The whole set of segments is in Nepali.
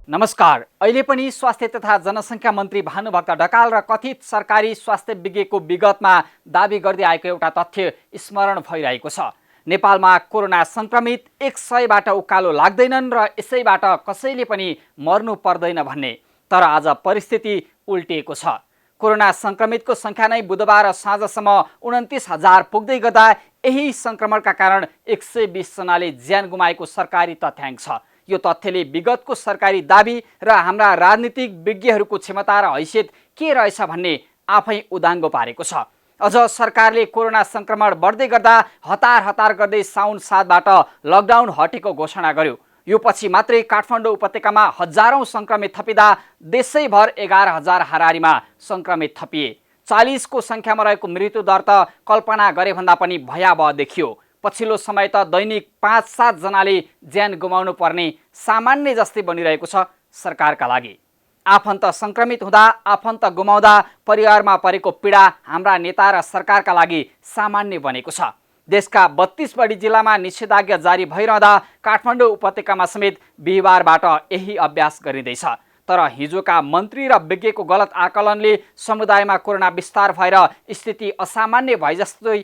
नमस्कार। अहिले पनि स्वास्थ्य तथा जनसङ्ख्या मन्त्री भानुभक्त ढकाल र कथित सरकारी स्वास्थ्य विज्ञको विगतमा दाबी गर्दै आएको एउटा तथ्य स्मरण भइरहेको छ। नेपालमा कोरोना संक्रमित 100बाट उकालो लाग्दैनन् र यसैबाट कसैले पनि मर्नु पर्दैन भन्ने। तर आज परिस्थिति उल्टिएको छ। कोरोना संक्रमितको संख्या नै बुधबार साँझसम्म 29,000 पुग्दै गर्दा यही संक्रमणका कारण 120 जनाले ज्यान गुमाएको सरकारी तथ्याङ्क छ। यो तथ्यले विगतको सरकारी दाबी र हाम्रा राजनीतिक विज्ञहरूको क्षमता र हैसियत के रहेछ भन्ने आफै उदाङ्गो पारेको छ। अझ सरकारले कोरोना संक्रमण बढ्दै गर्दा हतार गर्दै साउन 7बाट लकडाउन हटेको घोषणा गर्यो। यो पछि मात्रै काठमाडौँ उपत्यकामा हजारौं संक्रमित थपिँदा देशैभर 11,000 हाराहारीमा संक्रमित थपिए। 40 को संख्यामा रहेको मृत्युदर त कल्पना गरे भन्दा पनि भयावह देखियो। पछिल्लो समय त दैनिक 5-7 जनाले ज्यान गुमाउनु पर्ने सामान्य जस्तै बनिरहेको छ सरकारका लागि। आफन्त संक्रमित हुँदा, आफन्त गुमाउँदा परिवारमा परेको पीडा हाम्रा नेता र सरकारका लागि सामान्य बनेको छ। देशका 32 बढी जिल्लामा निषेधाज्ञा जारी भइरहँदा काठमाडौँ उपत्यकामा समेत बिहिबारबाट यही अभ्यास गरिँदैछ। तर हिजोका मन्त्री र विज्ञको गलत आकलनले समुदायमा कोरोना विस्तार भएर स्थिति असामान्य भए जस्तै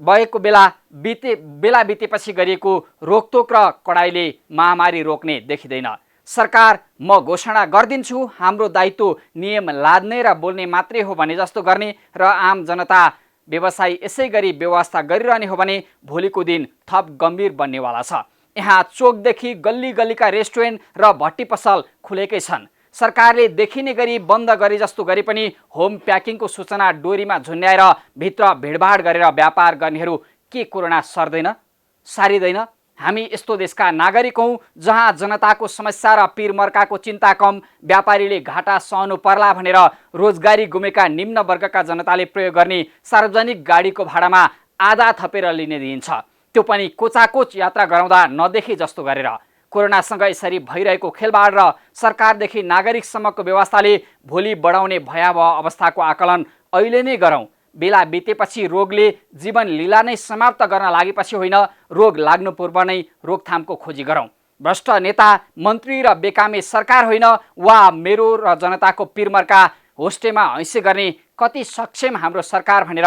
भएको बेला बितेपछि गरिएको रोकटोक र कडाइले महामारी रोक्ने देखिँदैन। सरकार म घोषणा गरिदिन्छु, हाम्रो दायित्व नियम लाद्ने र बोल्ने मात्रै हो भने जस्तो गर्ने र आम जनता व्यवसायी यसै गरी व्यवस्था गरिरहने हो भने भोलिको दिन थप गम्भीर बन्नेवाला छ। यहाँ चोकदेखि गल्ली गल्लीका रेस्टुरेन्ट र भट्टी पसल खुलेकै छन्। सरकारले देखिने गरी बन्द गरे जस्तो गरे पनि होम प्याकिङको सूचना डोरीमा झुन्ड्याएर भित्र भिडभाड गरेर व्यापार गर्नेहरू के कोरोना सर्दैन, सारिँदैन? हामी यस्तो देशका नागरिक हौँ जहाँ जनताको समस्या र पीरमर्काको चिन्ता कम, व्यापारीले घाटा सहनु पर्ला भनेर रोजगारी गुमेका निम्न वर्गका जनताले प्रयोग गर्ने सार्वजनिक गाडीको भाडामा आधा थपेर लिने दिइन्छ। त्यो पनि कोचाकोच यात्रा गराउँदा नदेखे जस्तो गरेर। कोरोनासँग यसरी भइरहेको खेलबाड र सरकारदेखि नागरिकसम्मको व्यवस्थाले भोलि बढाउने भयावह अवस्थाको आकलन अहिले नै गरौँ। बेला बितेपछि रोगले जीवन लीला नै समाप्त गर्न लागेपछि होइन, रोग लाग्नु पूर्व नै रोकथामको खोजी गरौँ। भ्रष्ट नेता, मन्त्री र बेकामे सरकार होइन वा मेरो र जनताको पीरमर्का होस्टेमा हैसे गर्ने कति सक्षम हाम्रो सरकार भनेर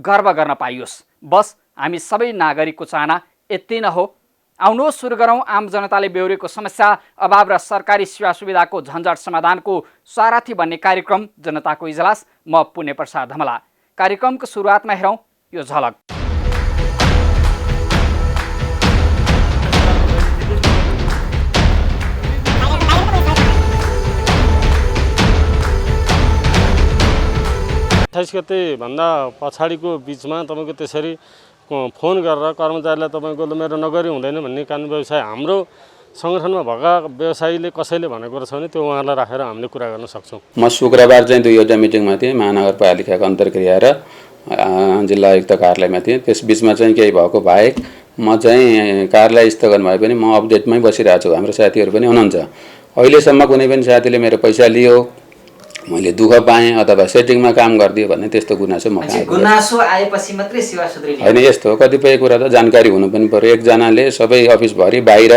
गर्व गर्न पाइयोस्। बस हामी सबै नागरिकको चाहना यति नै हो। आउनुहोस् सुरु गरौँ आम जनताले बेहोरेको समस्या, अभाव र सरकारी सेवा सुविधाको झन्झट समाधानको सारथी बन्ने कार्यक्रम जनताको इजलास। म पुण्य प्रसाद धमला। कार्यक्रमको सुरुवातमा हेरौँ यो झलक। गते भन्दा पछाडिको बिचमा तपाईँको त्यसरी फोन गरेर कर्मचारीलाई तपाईँको मेरो नगरी हुँदैन भन्ने कानुन व्यवसाय हाम्रो सङ्गठनमा भएका व्यवसायीले कसैले भनेको छ भने त्यो उहाँलाई राखेर हामीले कुरा गर्न सक्छौँ। म शुक्रबार चाहिँ 2वटा मिटिङमा थिएँ, महानगरपालिकाको अन्तर्क्रिया र जिल्ला आयुक्त कार्यालयमा थिएँ। त्यस बिचमा चाहिँ केही भएको बाहेक म चाहिँ कार्यालय स्थगन भए पनि म अपडेटमै बसिरहेको छु। हाम्रो साथीहरू पनि हुनुहुन्छ। अहिलेसम्म कुनै पनि साथीले मेरो पैसा लियो, मैले दुःख पाएँ अथवा सेटिङमा काम गरिदियो भन्ने त्यस्तो गुनासो म गुनासो आएपछि मात्रै सेवा सुध्रिने होइन। यस्तो हो, कतिपय कुरा त जानकारी हुनु पनि पर्यो। एकजनाले सबै अफिसभरि बाहिर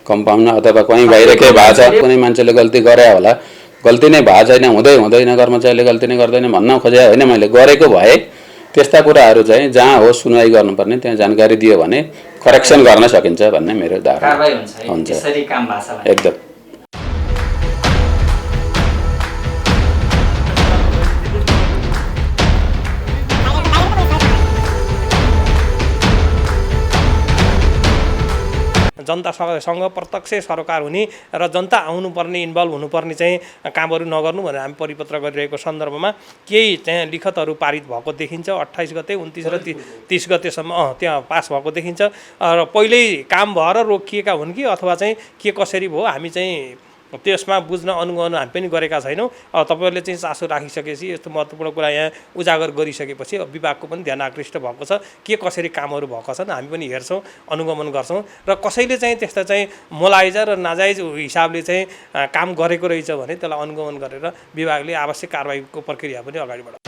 कम्पाउन्ड अथवा कहीँ बाहिर केही भएको छ, कुनै मान्छेले गल्ती गरे होला, गल्ती नै भएको छैन, हुँदैन, कर्मचारीले गल्ती नै गर्दैन भन्न खोजे होइन। मैले गरेको भए त्यस्ता कुराहरू चाहिँ जहाँ हो सुनवाई गर्नुपर्ने त्यहाँ जानकारी दियो भने करेक्सन गर्न सकिन्छ भन्ने मेरो धारणा हुन्छ। एकदम जनतासँग प्रत्यक्ष सरकार हुने र जनता आउनुपर्ने, इन्भल्भ हुनुपर्ने चाहिँ कामहरू नगर्नु भनेर हामी परिपत्र गरिरहेको सन्दर्भमा केही चाहिँ लिखतहरू पारित भएको देखिन्छ। 28 गते, 29 र 30 गतेसम्म त्यहाँ पास भएको देखिन्छ। र पहिल्यै काम भएर रोकिएका हुन् कि अथवा चाहिँ के कसरी भयो हामी चाहिँ त्यसमा बुझ्न अनुगमन हामी पनि गरेका छैनौँ। तपाईँहरूले चाहिँ चासो राखिसकेपछि यस्तो महत्त्वपूर्ण कुरा यहाँ उजागर गरिसकेपछि विभागको पनि ध्यान आकृष्ट भएको छ। के कसरी कामहरू भएका छन् हामी पनि हेर्छौँ, अनुगमन गर्छौँ र कसैले चाहिँ त्यस्ता चाहिँ मोलाइजा र नाजायज हिसाबले चाहिँ काम गरेको रहेछ भने त्यसलाई अनुगमन गरेर विभागले आवश्यक कारबाहीको प्रक्रिया पनि अगाडि बढाउँछ।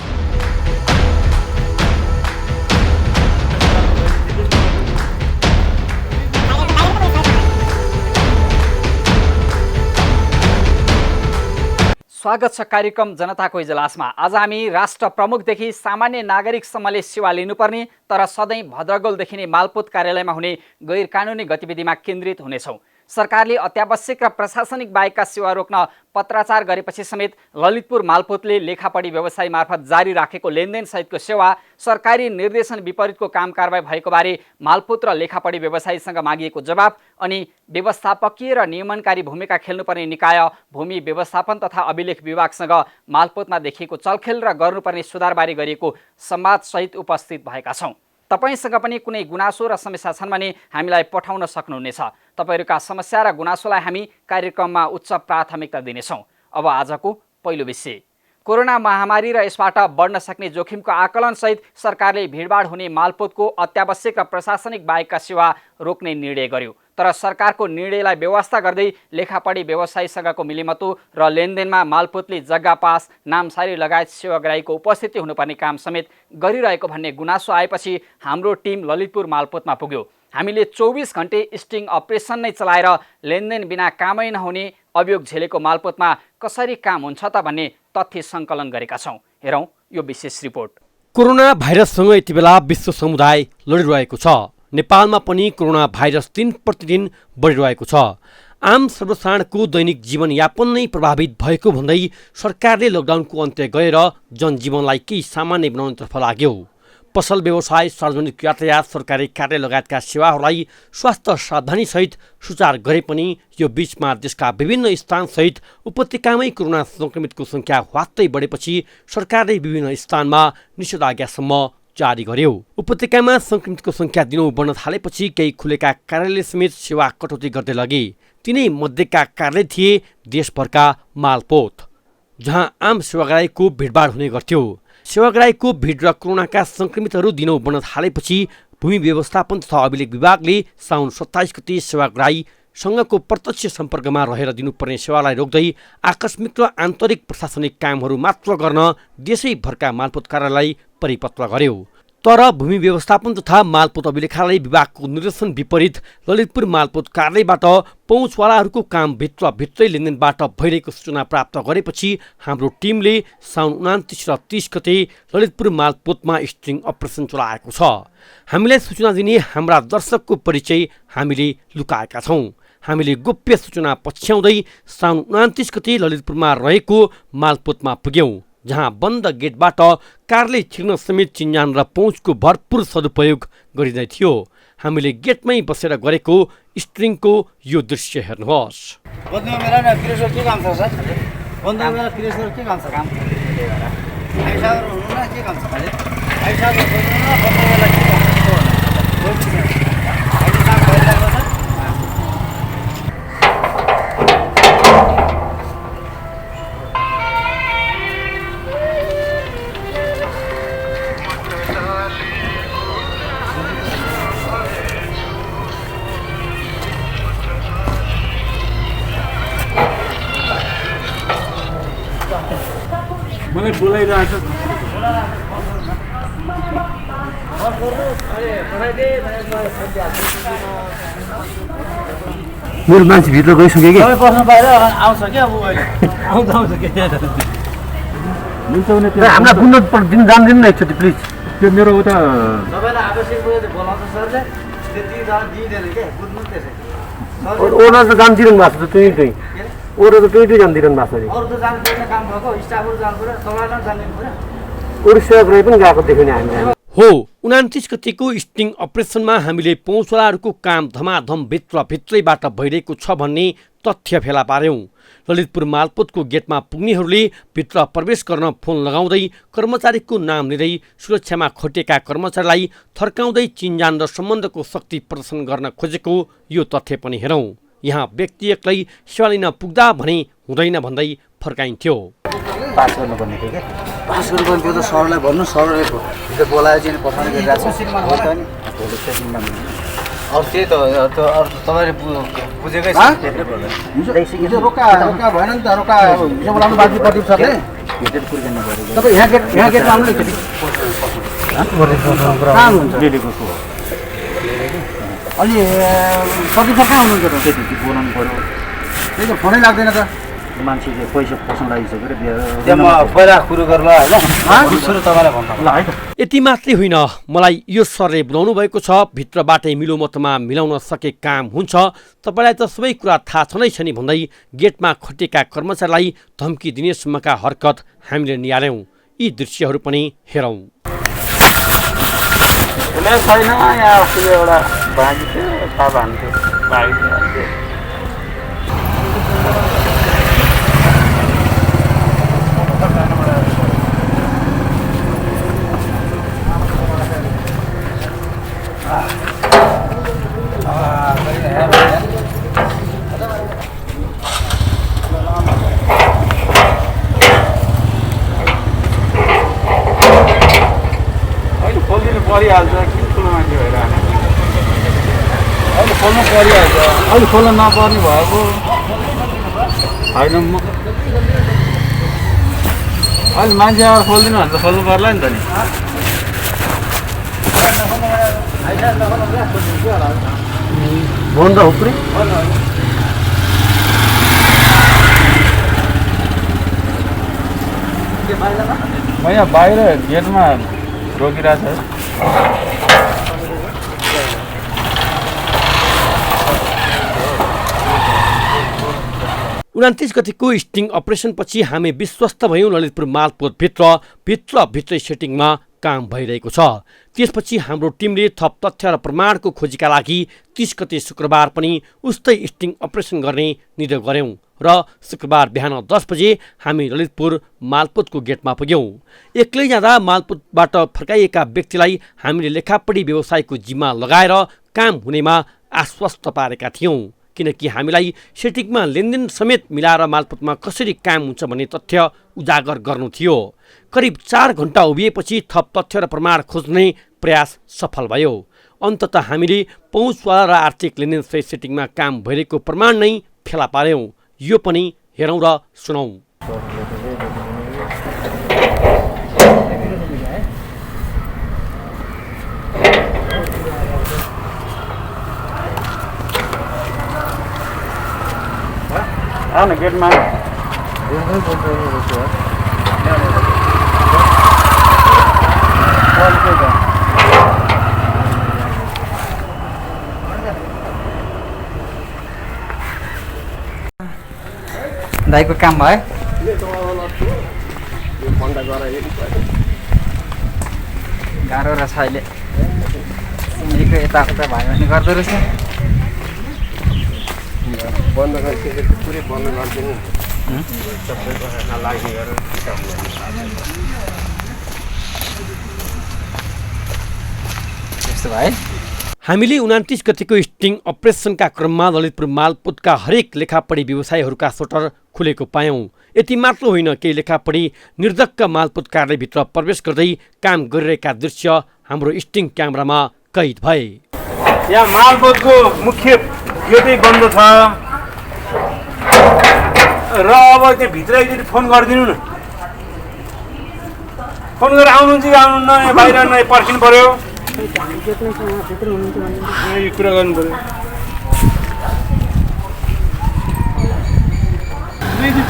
स्वागत छ कार्यक्रम जनताको इजलासमा। आज हामी राष्ट्र प्रमुखदेखि सामान्य नागरिकसम्मले सेवा लिनुपर्ने तर सधैँ भद्रगोल देखिने मालपोत कार्यालयमा हुने गैर कानुनी गतिविधिमा केन्द्रित हुनेछौँ। सरकारले अत्यावश्यक र प्रशासनिक बाहेकका सेवा रोक्न पत्राचार गरेपछि समेत ललितपुर मालपोतले लेखापढी व्यवसाय मार्फत जारी राखेको लेनदेन सहितको सेवा सरकारी निर्देशन विपरीतको काम कारबाही भएको बारे मालपोत र लेखापढी व्यवसायीसँग मागिएको जवाब अनि व्यवस्थापकीय र नियमनकारी भूमिका खेल्नुपर्ने निकाय भूमि व्यवस्थापन तथा अभिलेख विभागसँग मालपोतमा देखिएको चलखेल र गर्नुपर्ने सुधारबारे गरिएको संवादसहित उपस्थित भएका छौँ। तपाईसँग पनि कुनै गुनासो र समस्या छन् भने हामीलाई पठाउन सक्नुहुनेछ। तपाईहरूका समस्या र गुनासोलाई हामी कार्यक्रममा उच्च प्राथमिकता दिनेछौँ। अब आजको पहिलो विषय, कोरोना महामारी र यसबाट बढ्न सक्ने जोखिमको आकलनसहित सरकारले भिडभाड हुने मालपोतको अत्यावश्यक र प्रशासनिक बाहेकका सेवा रोक्ने निर्णय गर्यो। तर सरकारको निर्णयलाई व्यवस्था गर्दै लेखापढी व्यवसायीसँगको मिलिमतो र लेनदेनमा मालपोतले जग्गा पास नामसारी लगायत सेवाग्राहीको उपस्थिति हुनुपर्ने काम समेत गरिरहेको भन्ने गुनासो आएपछि हाम्रो टिम ललितपुर मालपोतमा पुग्यो। हामीले 24 घण्टे स्टिङ अपरेसन नै चलाएर लेनदेन बिना कामै नहुने अभियोग झेलेको मालपोतमा कसरी काम हुन्छ त भन्ने तथ्य सङ्कलन गरेका छौँ। हेरौँ यो विशेष रिपोर्ट। कोरोना भाइरससँग यति बेला विश्व समुदाय लडिरहेको छ। नेपालमा पनि कोरोना भाइरस दिन प्रतिदिन बढिरहेको छ। आम सर्वसाधारणको दैनिक जीवनयापन नै प्रभावित भएको भन्दै सरकारले लकडाउनको अन्त्य गरेर जनजीवनलाई केही सामान्य बनाउनेतर्फ लाग्यो। पसल व्यवसाय, सार्वजनिक यातायात, सरकारी कार्य लगायतका सेवाहरूलाई स्वास्थ्य सावधानीसहित सुचार गरे पनि यो बीचमा देशका विभिन्न स्थानसहित उपत्यकामै कोरोना सङ्क्रमितको सङ्ख्या ह्वात्तै बढेपछि सरकारले विभिन्न स्थानमा निषेधाज्ञासम्म जारी गर्यो। उपत्यकामा सङ्क्रमितको सङ्ख्या दिनौँ बढ्न थालेपछि केही खुलेका कार्यालय समेत सेवा कटौती गर्दै लगे। तिनै मध्येका कार्यालय थिए देशभरका मालपोत, जहाँ आम सेवाग्राहीको भिडभाड हुने गर्थ्यो। सेवाग्राहीको भिड र कोरोनाका सङ्क्रमितहरू दिनौँ बढ्न थालेपछि भूमि व्यवस्थापन तथा अभिलेख विभागले साउन 27 गते सेवाग्राहीसँगको प्रत्यक्ष सम्पर्कमा रहेर दिनुपर्ने सेवालाई रोक्दै आकस्मिक र आन्तरिक प्रशासनिक कामहरू मात्र गर्न देशैभरका मालपोत कार्यालय परिपत्र गर्यो। तर भूमि व्यवस्थापन तथा मालपोत अभिलेखालय विभागको निर्देशन विपरीत ललितपुर मालपोत कार्यालयबाट पहुँचवालाहरूको काम भित्रै लेनदेनबाट भइरहेको सूचना प्राप्त गरेपछि हाम्रो टिमले साउन 29 र 30 गते ललितपुर मालपोतमा स्ट्रिङ अपरेसन चलाएको छ। हामीलाई सूचना दिने हाम्रा दर्शकको परिचय हामीले लुकाएका छौँ। हामीले गोप्य सूचना पछ्याउँदै साउन 29 गते ललितपुरमा रहेको मालपोतमा पुग्यौँ, जहाँ बन्द गेटबाट कारले छिर्न समेत चिन्जान र पहुँचको भरपूर सदुपयोग गरिँदै थियो। हामीले गेटमै बसेर गरेको स्ट्रिङको यो दृश्य हेर्नुहोस्। मलाई बोलाइरहेछ। मेरो मान्छे भित्र गइसक्यो कि बस्नु बाहिर आउँछ क्या अब अहिले आउँछ के हामीलाई बुझ्नु दिन जान्दिनु न एकचोटि प्लिज। त्यो मेरो उता सबैलाई आवश्यक बोलाउँछ सरले, त्यति दिँदैन क्या, बुझ्नु त्यसै। ओनर त जान्दिनु भएको छ, त्यही ओनर त त्यही जान्दिनु भएको छ नि। अरू त जानु पर्ने काम भएको, स्टाफहरू जानु पर्यो, तपाईँलाई जानिदिनु पर्यो। अरू सेवाग्राही पनि गएको देख्यो नि हामीले। हो, 29 गतिको स्टिङ अपरेसनमा हामीले पहुँचवालाहरूको काम धमाधम भित्रैबाट भइरहेको छ भन्ने तथ्य फेला पार्यौँ। ललितपुर मालपोतको गेटमा पुग्नेहरूले भित्र प्रवेश गर्न फोन लगाउँदै कर्मचारीको नाम लिँदै सुरक्षामा खटिएका कर्मचारीलाई थर्काउँदै चिन्जान र सम्बन्धको शक्ति प्रदर्शन गर्न खोजेको यो तथ्य पनि हेरौँ। यहाँ व्यक्ति एक्लै सेवा लिन पुग्दा भने हुँदैन भन्दै फर्काइन्थ्यो। पास गर्नुपर्ने थियो क्या, पास गर्नुपर्ने थियो त सरलाई भन्नु, सरले भित्र बोलाएर चाहिँ पठाउने गरिरहेको छ नि। अरू त्यही त तपाईँले बुझेकै छ। रोका भएन नि त, रोका बोलाउनु बाँकी प्रदीप सरले भित्र पुर्किनु पऱ्यो। तपाईँ यहाँ गेटमा आउनु एकचोटि कहाँ हुनुहुन्छ? अलि प्रदीप सर कहाँ हुनुहुन्छ त? त्यति बोलाउनु पऱ्यो, त्यही त फोनै लाग्दैन त। मान्छेले पैसा पसन्द लागिसकेर त्यहाँ म पहिला कुरो गर्ला होइन सुरु तपाईँलाई भन्नु ल है त यति मात्रै होइन, मलाई यो सरले बुझाउनु भएको छ, भित्रबाटै मिलोमतमा मिलाउन सके काम हुन्छ। तपाईँलाई त सबै कुरा थाहा छँदैछ नि भन्दै गेटमा खटेका कर्मचारीलाई धम्की दिनेसम्मका हरकत हामीले निहाल्यौँ। यी दृश्यहरू पनि हेरौँ। छैन यहाँ अस्ति एउटा बाँकी थियो थाहा भन्थ्यो परिहाल्छ किन ठुलो मान्छे भएर अहिले खोल्नु परिहाल्छ अहिले खोल्नु नपर्ने भएको होइन म अहिले मान्छे आएर खोलिदिनु भने त खोल्नु पर्ला नि त नि भन त हुप्री म यहाँ बाहिर गेटमा रोकिरहेको छ 29 गतिको स्टिङ अपरेसनपछि हामी विश्वस्त भयौँ ललितपुर मालपोतभित्रै सेटिङमा काम भइरहेको छ। त्यसपछि हाम्रो टिमले थप तथ्य र प्रमाणको खोजीका लागि 30 गते शुक्रबार पनि उस्तै स्टिङ अपरेसन गर्ने निर्णय गर्यौं र शुक्रबार बिहान 10 बजे हामी ललितपुर मालपोतको गेटमा पुग्यौं। एक्लै जाँदा मालपोतबाट फर्काइएका व्यक्तिलाई हामीले लेखापढी व्यवसायको जिम्मा लगाएर काम हुनेमा आश्वस्त पारेका थियौं, किनकि हामीलाई सेटिङमा लेनदेन समेत मिलाएर मालपोतमा कसरी काम हुन्छ भन्ने तथ्य उजागर गर्नु थियो। करिब 4 घण्टा उभिएपछि थप तथ्य र प्रमाण खोज्ने प्रयास सफल भयो। अन्ततः हामीले पहुँचवाला र आर्थिक लेनदेन सहित सेटिङमा काम भइरहेको प्रमाण नै फेला पार्यौं। यो पनि हेरौँ र सुनौँ। आउन गेटमा दाइको काम भयो। गाह्रो रहेछ अहिले सिमीको यताउता भयो भने गर्दो रहेछ। बन्द गरिसकेपछि पुरै बन्द गरिदिनु सबैको नलाग्ने गरेर त्यस्तो भयो। हामीले 29 गतिको स्टिङ अपरेसनका क्रममा ललितपुर मालपोतका हरेक लेखापढी व्यवसायहरूका सोटर खुलेको पायौं। यति मात्र होइन, केही लेखापढी निर्धक्क मालपोत कार्यालयभित्र प्रवेश गर्दै काम गरिरहेका दृश्य हाम्रो स्टिङ क्यामेरामा कैद भए। यहाँ मालपोतको मुख्य गेटै बन्द छ र अब त्यो भित्र एकचोटि फोन गरिदिनु न। फोन गरेर आउनुहुन्छ कि आउनुहुन्न, यहाँ बाहिर नै पर्खिनु पर्यो। यो कुरा गर्नु पर्यो।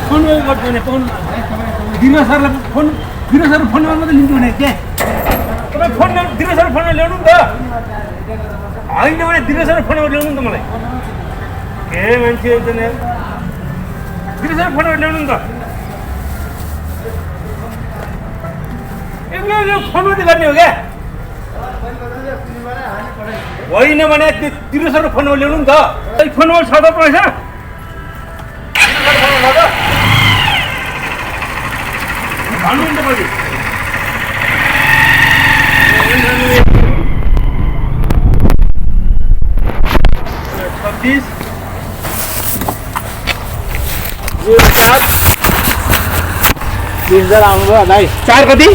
फोन गर्छु भने फोन दिनु सरलाई फोन दिनु सर फोन मात्रै लिन्छु भने के तपाईँ फोन दिनु सर फोनमा ल्याउनु नि त। होइन भने दिनु सर फोनमा ल्याउनु नि त। मलाई के मान्छे दिनु सर फोनमा ल्याउनु नि त। एक्लै फोन मात्रै गर्ने हो क्या? होइन भने दिनु सर फोनमा ल्याउनु नि त। फोनमा छ त पैसा भन्नु नि त। मैले 20 आउनुभयो भाइ। 4 कति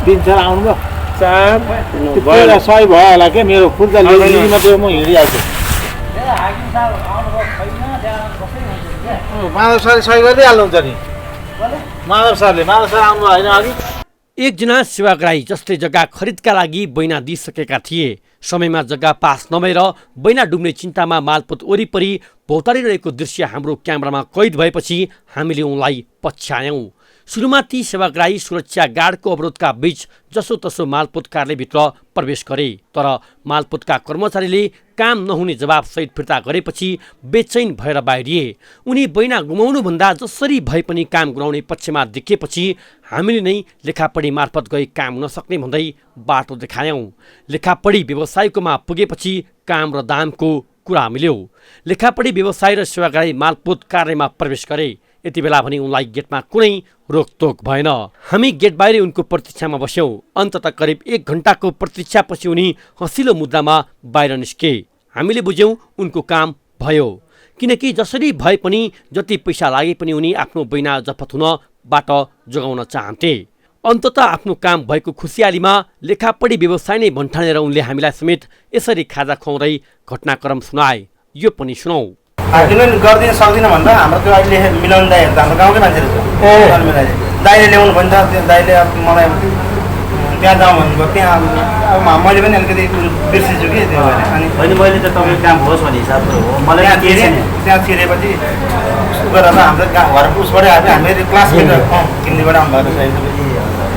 20 आउनुभयो। 4 सही भयो होला के मेरो खुर्दा लिने मात्रै म हिँडिहाल्छु। माधव सरले सही गरिदिइहाल्नुहुन्छ नि। माधव सर आउनु होइन अघि एकजना सेवाग्राही जसले जग्गा खरिदका लागि बैना दिइसकेका थिए, समयमा जग्गा पास नभएर बैना डुब्ने चिन्तामा मालपोत वरिपरि भौतारिरहेको दृश्य हाम्रो क्यामेरामा कैद भएपछि हामीले उनलाई पछ्यायौँ। सुरुमा ती सेवाग्राही सुरक्षा गार्डको अवरोधका बीच जसोतसो मालपोत कार्यालयभित्र प्रवेश गरे, तर मालपोतका कर्मचारीले काम नहुने जवाबसहित फिर्ता गरेपछि बेचैन भएर बाहिरिए। उनी बैना गुमाउनुभन्दा जसरी भए पनि काम गराउने पक्षमा देखिएपछि हामीले नै लेखापढी मार्फत गई काम नसक्ने भन्दै बाटो देखायौँ। लेखापढी व्यवसायकोमा पुगेपछि काम र दामको कुरा मिल्यो। लेखापढी व्यवसाय र सेवाग्राही मालपोत कार्यालयमा प्रवेश गरे। यति बेला भने उनलाई गेटमा कुनै रोकटोक भएन। हामी गेट बाहिर उनको प्रतीक्षामा बस्यौँ। अन्ततः करिब 1 घण्टाको प्रतीक्षापछि उनी हँसिलो मुद्रामा बाहिर निस्के। हामीले बुझ्यौँ उनको काम भयो, किनकि जसरी भए पनि जति पैसा लागे पनि उनी आफ्नो बैना जफत हुनबाट जोगाउन चाहन्थे। अन्ततः आफ्नो काम भएको खुसियालीमा लेखापढी व्यवसाय नै भन्ठानेर उनले हामीलाई समेत यसरी खाजा खुवाउँदै घटनाक्रम सुनाए। यो पनि सुनौ। किनभने गरिदिन सक्दिनँ भन्दा हाम्रो त्यो अहिले मिलाउने दाइहरू त हाम्रो गाउँकै मान्छेहरू छ। दाइले ल्याउनु भन्छ, त्यो दाइले अब मलाई त्यहाँ जाउँ भन्नुभयो। त्यहाँ अब मैले पनि अलिकति बिर्सिन्छु कि त्यो भएर अनि होइन, मैले त तपाईँको काम होस् भन्ने हिसाबले हो। मलाई त्यहाँ छिरेपछि गरेर हाम्रो घरको उसबाटै आयो। हामीले क्लासमेट हिन्दीबाट आउनुभएको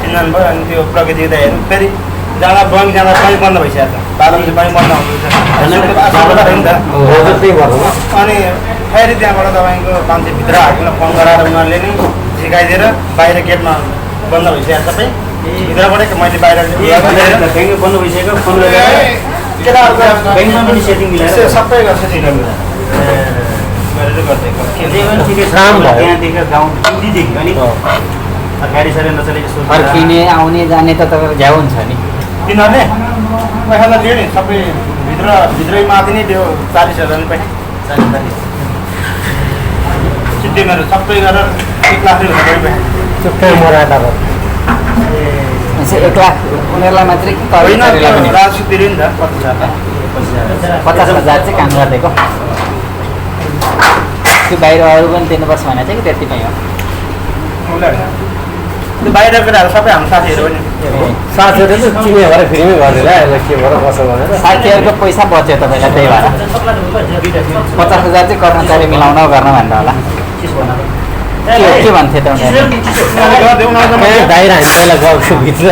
चिन्जान भयो। अनि त्यो प्रगति दाइहरू फेरि जाँदा बङ्क जाँदा पनि बन्द भइसकेको छ। बाह्रबजे पनि बन्द हुँदैछ। अनि फेरि त्यहाँबाट तपाईँको मान्छे भित्र हाल्न फोन गराएर उनीहरूले नै सिकाइदिएर बाहिर गेटमा बन्द भइसकेको सबै भित्रबाटै मैले बाहिर बन्द भइसक्यो। फोन गरेर ब्याङ्कमा पनि सेटिङ मिलाएर सबै गर्छ सिस्टम गरेर गरिदिएको। त्यहाँदेखि गाउँ दिल्लीदेखि अनि गाडी साह्रै नचलेको फर्किने आउने जाने त तपाईँको झ्याउ हुन्छ नि। तिनीहरूले पैसा त दियो नि, सबै भित्रै माथि नै दियो 40,000 रुपियाँ। सिद्धिहरू सबै गरेर 1 लाख रुपियाँ पैसा। 1 लाख उनीहरूलाई मात्रै कि कर्मचारीलाई पनि? राजु तिर्यो नि त 50,000। 50,000 चाहिँ काम गरिदिएको। त्यो बाहिर अरू पनि दिनुपर्छ भने चाहिँ कि त्यति नै हो? त्यो बाहिर केटाहरू सबै हाम्रो साथीहरू हो नि। साथीहरू चाहिँ चिने भएर फ्रीमै गरिदिएर यसलाई के भएर कसो भनेर साथीहरूको पैसा बच्यो तपाईँलाई, त्यही भएर 50,000 चाहिँ कर्मचारी मिलाउन गर्न भनेर होला। के भन्थे त उनीहरूले? बाहिर हामी पहिला गएको भित्र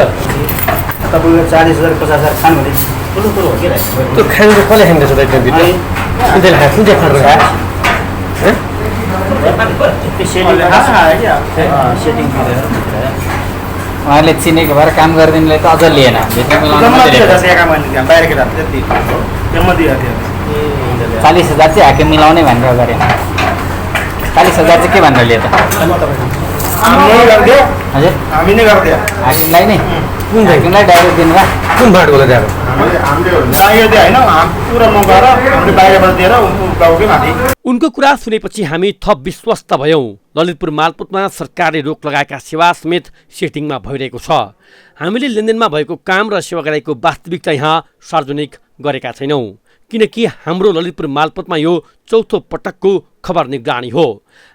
तपाईँको 40,000 50,000 खानु भने ठुलो कुरो हो कि त्यो खानु चाहिँ कसले खाँदैछ त त्यो भित्र? कुन चाहिँ खान्छ, कुन चाहिँ खानु खायो? सेटिङ गरेर उहाँहरूले चिनेको भएर काम गरिदिनुले त अझ लिएन। भित्र मिलाउन 40,000 चाहिँ हाकिम मिलाउने भनेर गरेन। 40,000 चाहिँ के भनेर लिए त? हजुर हामी नै गरिदियो हाकिमलाई नै? कुन हाकिमलाई डाइरेक्ट दिनुभयो? कुन बाटोले दिएको? बाहिर दियो होइन, पुरा नगएर हामीले बाहिरबाट दिएर गाउँकै माथि। उनको कुरा सुनेपछि हामी थप विश्वस्त भयौँ। ललितपुर मालपोतमा सरकारले रोक लगाएका सेवा समेत सेटिङमा भइरहेको छ। हामीले लेनदेनमा भएको काम र सेवाग्राहीको वास्तविकता यहाँ सार्वजनिक गरेका छैनौँ, किनकि हाम्रो ललितपुर मालपोतमा यो चौथो पटकको खबर निगरानी हो।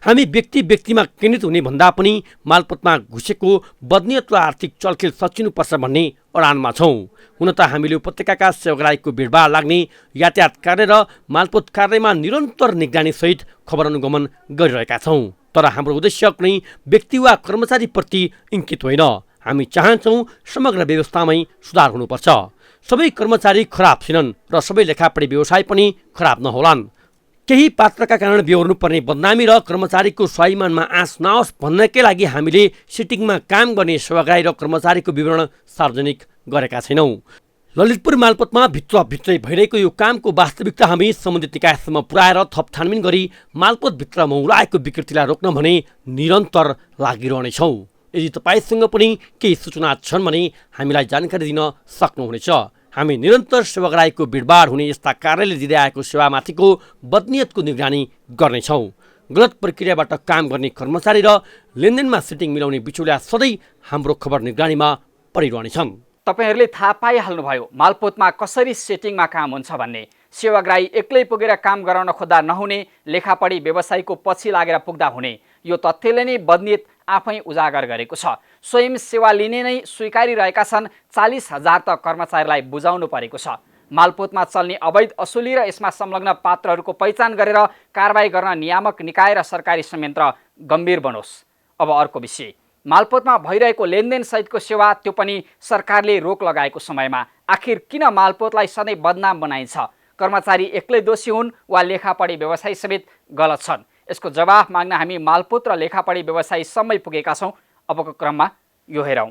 हामी व्यक्तिमा केन्द्रित हुने भन्दा पनि मालपोतमा घुसेको बदनियत र आर्थिक चलखेल सचिनुपर्छ भन्ने अडानमा छौँ। हुन त हामीले उपत्यकाका सेवाग्राहीको भिडभाड लाग्ने यातायात कार्य र मालपोत कार्यमा निरन्तर निगरानीसहित खबर अनुगमन गरिरहेका छौँ। तर हाम्रो उद्देश्य कुनै व्यक्ति वा कर्मचारीप्रति इङ्कित होइन। हामी चाहन्छौँ समग्र व्यवस्थामै सुधार हुनुपर्छ। सबै कर्मचारी खराब छैनन् र सबै लेखापढी व्यवसाय पनि खराब नहोलान्। केही पात्रका कारण बेहोर्नुपर्ने बदनामी र कर्मचारीको स्वाभिमानमा आँच नआओस् भन्नकै लागि हामीले सिटिङमा काम गर्ने सेवाग्राही र कर्मचारीको विवरण सार्वजनिक गरेका छैनौँ। ललितपुर मालपोतमा भित्रै भइरहेको यो कामको वास्तविकता हामी सम्बन्धित निकायसम्म पुर्याएर थप छानबिन गरी मालपोतभित्र मौलाएको विकृतिलाई रोक्न भने निरन्तर लागिरहनेछौँ। यदि तपाईँसँग पनि केही सूचना छन् भने हामीलाई जानकारी दिन सक्नुहुनेछ। हामी निरन्तर सेवाग्राहीको भिडभाड हुने यस्ता कार्यले दिँदै आएको सेवामाथिको बदनियतको निगरानी गर्नेछौँ। गलत प्रक्रियाबाट काम गर्ने कर्मचारी र लेनदेनमा सिटिङ मिलाउने बिचौलिया सधैँ हाम्रो खबर निगरानीमा परिरहनेछन्। तपाईहरूले थाहा पाइहाल्नुभयो मालपोतमा कसरी सेटिङमा काम हुन्छ भन्ने। सेवाग्राही एक्लै पुगेर काम गराउन खोज्दा नहुने, लेखापढी व्यवसायको पछि लागेर पुग्दा हुने। यो तथ्यले नै बदनियत आफै उजागर गरेको छ। स्वयं सेवा लिने नै स्वीकारिरहेका छन् 40,000 त कर्मचारीलाई बुझाउनु परेको छ। मालपोतमा चल्ने अवैध असुली र यसमा संलग्न पात्रहरूको पहिचान गरेर कारबाही गर्न नियामक निकाय र सरकारी संयन्त्र गम्भीर बनोस्। अब अर्को विषय, मालपोतमा भइरहेको लेनदेन सहितको सेवा, त्यो पनि सरकारले रोक लगाएको समयमा आखिर किन मालपोतलाई सधैँ बदनाम बनाइन्छ? कर्मचारी एक्लै दोषी हुन् वा लेखापढी व्यवसायी समेत गलत छन्? यसको जवाफ माग्न हामी मालपोत र लेखापढी व्यवसायीसम्मै पुगेका छौँ। अबको क्रममा यो हेरौँ।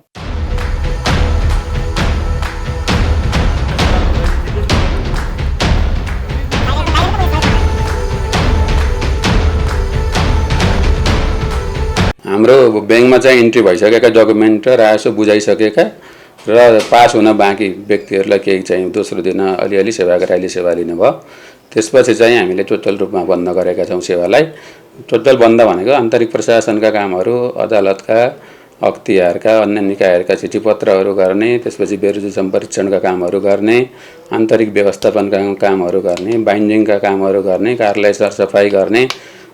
हाम्रो ब्याङ्कमा चाहिँ इन्ट्री भइसकेका डकुमेन्ट र राजस्व बुझाइसकेका र पास हुन बाँकी व्यक्तिहरूलाई केही चाहिँ दोस्रो दिन अलिअलि सेवा गराइले सेवा लिनुभयो। त्यसपछि चाहिँ हामीले टोटल रूपमा बन्द गरेका छौँ सेवालाई। टोटल बन्द भनेको आन्तरिक प्रशासनका कामहरू, अदालतका, अख्तियारका, अन्य निकायहरूका चिठीपत्रहरू गर्ने, त्यसपछि बेरोजगारी सम्परीक्षणका कामहरू गर्ने, आन्तरिक व्यवस्थापनका कामहरू गर्ने, बाइन्डिङका कामहरू गर्ने, कार्यालय सरसफाइ गर्ने,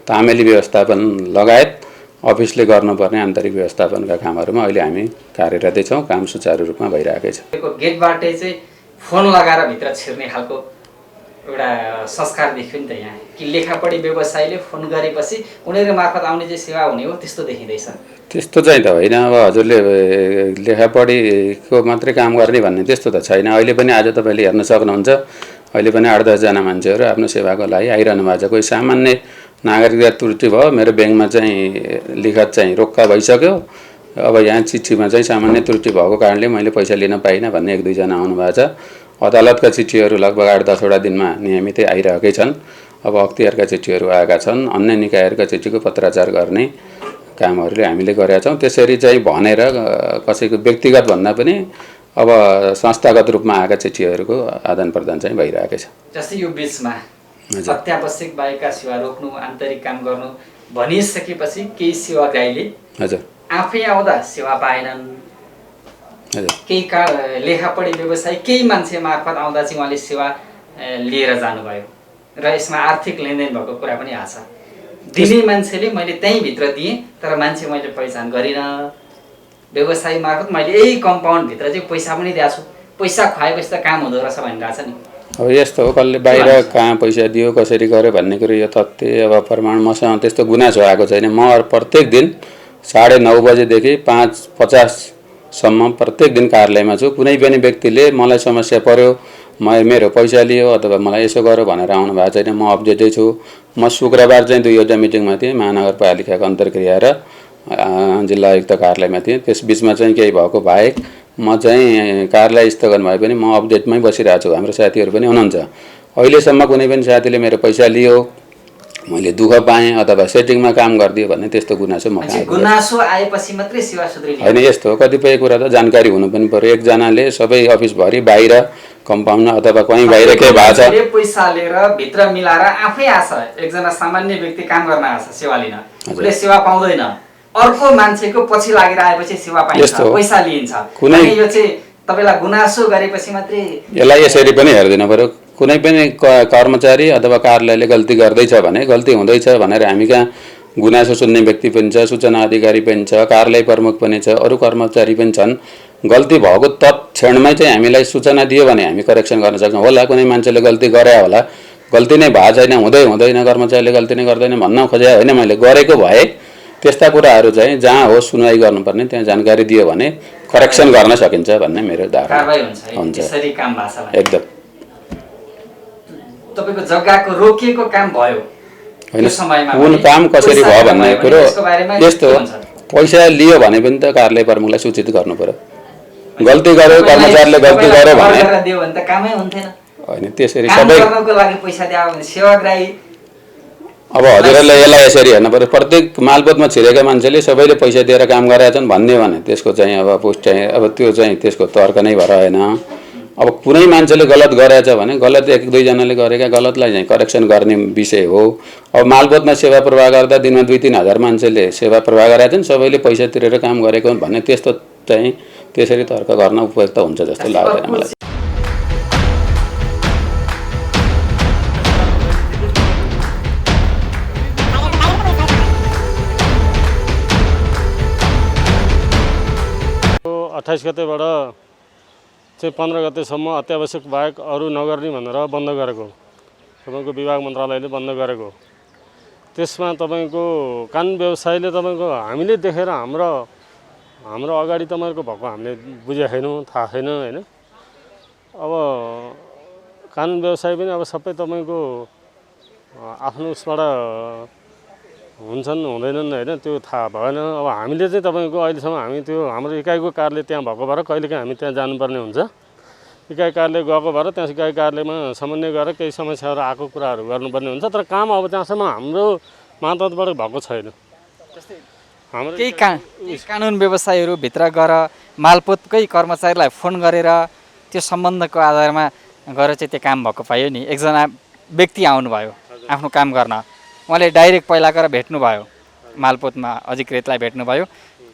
तामेली व्यवस्थापन लगायत अफिसले गर्नुपर्ने आन्तरिक व्यवस्थापनका कामहरूमा अहिले हामी कार्यरतै छौँ। काम सुचारू रूपमा भइरहेकै छ। गेटबाटै चाहिँ फोन लगाएर भित्र छिर्ने खालको एउटा संस्कार देखियो नि त यहाँ, कि लेखापढी व्यवसायीले फोन गरेपछि उनीहरू मार्फत आउने चाहिँ सेवा हुने हो, त्यस्तो देखिँदैछ। त्यस्तो चाहिँ त होइन। अब हजुरले लेखापढीको मात्रै काम गर्ने भन्ने त्यस्तो त छैन। अहिले पनि आज तपाईँले हेर्न सक्नुहुन्छ, अहिले पनि 8-10 जना मान्छेहरू आफ्नो सेवाको लागि आइरहनु भएको छ। कोही सामान्य नागरिकता त्रुटि भयो, मेरो ब्याङ्कमा चाहिँ लिखत चाहिँ रोक्का भइसक्यो, अब यहाँ चिठीमा चाहिँ सामान्य त्रुटि भएको कारणले मैले पैसा लिन पाइनँ भन्ने 1-2 जना आउनुभएको छ। अदालतका चिठीहरू लगभग 8-10 दिनमा नियमितै आइरहेकै छन्। अब अख्तियारका चिठीहरू आएका छन्। अन्य निकायहरूका चिठीको पत्राचार गर्ने कामहरूले हामीले गरेका छौँ। त्यसरी चाहिँ भनेर कसैको व्यक्तिगत भन्दा पनि अब संस्थागत रूपमा आएका चिठीहरूको आदान प्रदान चाहिँ भइरहेकै छ। जस्तै यो बिचमा अत्यावश्यक बाहेकका सेवा रोक्नु, आन्तरिक काम गर्नु भनिसकेपछि केही सेवाग्राहीले हजुर आफै आउँदा सेवा पाएनन्, केही लेखापढी व्यवसायी केही मान्छे मार्फत आउँदा चाहिँ उहाँले सेवा लिएर जानुभयो र यसमा आर्थिक लेनदेन भएको कुरा पनि आछ। दिने मान्छेले मैले त्यहीँभित्र दिएँ तर मान्छे मैले पहिचान गरिनँ, व्यवसायी मार्फत मैले यही कम्पाउन्डभित्र चाहिँ पैसा पनि दिएको छु, पैसा खुवाएपछि त काम हुँदो रहेछ भनिरहेको छ नि। अब यस्तो हो, कसले बाहिर कहाँ पैसा दियो, कसरी गर्यो भन्ने कुरो यो तथ्य अब प्रमाण मसँग त्यस्तो गुनासो आएको छैन। म प्रत्येक दिन 9:30 बजेदेखि 5:50सम्म प्रत्येक दिन कार्यालयमा छु। कुनै पनि व्यक्तिले मलाई समस्या पर्यो, मेरो पैसा लियो अथवा मलाई यसो गर्यो भनेर आउनु भएको छैन। म अपडेटै छु। म शुक्रबार चाहिँ 2वटा मिटिङमा थिएँ, महानगरपालिकाको अन्तर्क्रिया र जिल्ला आयुक्त कार्यालयमा थिएँ। त्यस बिचमा चाहिँ केही भएको बाहेक म चाहिँ कार्यालय स्थगन भए पनि म अपडेटमै बसिरहेको छु। हाम्रो साथीहरू पनि हुनुहुन्छ। अहिलेसम्म कुनै पनि साथीले मेरो पैसा लियो, मैले दुःख पाएँ अथवा सेटिङमा काम गरिदियो भन्ने त्यस्तो गुनासो म गुनासो आएपछि मात्रै सेवा सुध्रिने होइन। यस्तो हो, कतिपय कुरा त जानकारी हुनु पनि पर्यो। एकजनाले सबै अफिसभरि बाहिर कम्पाउन्ड अथवा कहीँ बाहिर के भएको छ पैसा लिएर भित्र मिलाएर आफै आछ, एकजना सामान्य व्यक्ति काम गर्न आछ सेवा लिन, उसले सेवा पाउँदैन, अर्को मान्छेको पछि लागेर आएपछि सेवा पाइन्छ, पैसा लिइन्छ। कुनै यो चाहिँ तपाईलाई गुनासो गरेपछि मात्रै यसलाई यसरी पनि हेर्दिन पर्यो। कुनै पनि कर्मचारी अथवा कार्यालयले गल्ती गर्दैछ भने, गल्ती हुँदैछ भनेर हामी कहाँ गुनासो सुन्ने व्यक्ति पनि छ, सूचना अधिकारी पनि छ, कार्यालय प्रमुख पनि छ, अरू कर्मचारी पनि छन्। गल्ती भएको तत्क्षणमै चाहिँ हामीलाई सूचना दियो भने हामी करेक्सन गर्न सक्छौँ। होला कुनै मान्छेले गल्ती गरे होला, गल्ती नै भएको छैन, हुँदैन, कर्मचारीले गल्ती नै गर्दैन भन्न खोजे होइन, मैले गरेको भए त्यस्ता कुराहरू चाहिँ जहाँ हो सुनवाई गर्नुपर्ने त्यहाँ जानकारी दियो भने करेक्सन गर्न सकिन्छ भन्ने मेरो धारणा हुन्छ। एकदम तपाईको जग्गाको रोकिएको काम भयो होइन, कुन काम कसरी भयो भन्ने कुरो यस्तो हो। पैसा लियो भने पनि त कार्यालय प्रमुखलाई सूचित गर्नु पर्यो। गल्ती गर्यो, कर्मचारीले गल्ती गर्यो भने होइन, त्यसरी सबै सेवाग्राही। अब हजुरहरूले यसलाई यसरी हेर्नु पर्यो। प्रत्येक मालपोतमा छिरेका मान्छेले सबैले पैसा दिएर काम गरेका छन् भन्ने भने त्यसको चाहिँ अब पुष्टि चाहिँ अब त्यो चाहिँ त्यसको तर्क नै भएन। अब कुनै मान्छेले गलत गरेछ भने गलत 1-2 जनाले गरेका गलतलाई चाहिँ करेक्सन गर्ने विषय हो। अब मालपोतमा सेवा प्रवाह गर्दा दिनमा 2-3 हजार मान्छेले सेवा प्रवाह गरेका छन्, सबैले पैसा तिरेर काम गरेको भन्ने त्यस्तो चाहिँ त्यसरी तर्क गर्न उपयुक्त हुन्छ जस्तो लाग्दैन मलाई। 28 गतेबाट चाहिँ 15 गतेसम्म अत्यावश्यक बाहेक अरू नगर्ने भनेर बन्द गरेको तपाईँको विभाग मन्त्रालयले बन्द गरेको। त्यसमा तपाईँको कानुन व्यवसायीले तपाईँको हामीले देखेर हाम्रो अगाडि तपाईँहरूको भएको हामीले बुझेको छैनौँ, थाहा छैन होइन। अब कानुन व्यवसाय पनि अब सबै तपाईँको आफ्नो उसबाट हुन्छन् हुँदैनन् होइन, त्यो थाहा भएन। अब हामीले चाहिँ तपाईँको अहिलेसम्म हामी त्यो हाम्रो इकाइको कार्यालय त्यहाँ भएको भएर कहिलेकाहीँ हामी त्यहाँ जानुपर्ने हुन्छ। इकाइ कार्यालय गएको भएर त्यहाँ इकाइ कार्यालयमा समन्वय गरेर केही समस्याहरू आएको कुराहरू गर्नुपर्ने हुन्छ। तर काम अब त्यहाँसम्म हाम्रो मातहतबाट भएको छैन। हाम्रो केही कानुन व्यवसायीहरू भित्र गएर मालपोतकै कर्मचारीलाई फोन गरेर त्यो सम्बन्धको आधारमा गएर चाहिँ त्यो काम भएको पाइयो नि। एकजना व्यक्ति आउनुभयो आफ्नो काम गर्न, उहाँले डाइरेक्ट पहिला गएर भेट्नुभयो, मालपोतमा अधिकृतलाई भेट्नुभयो।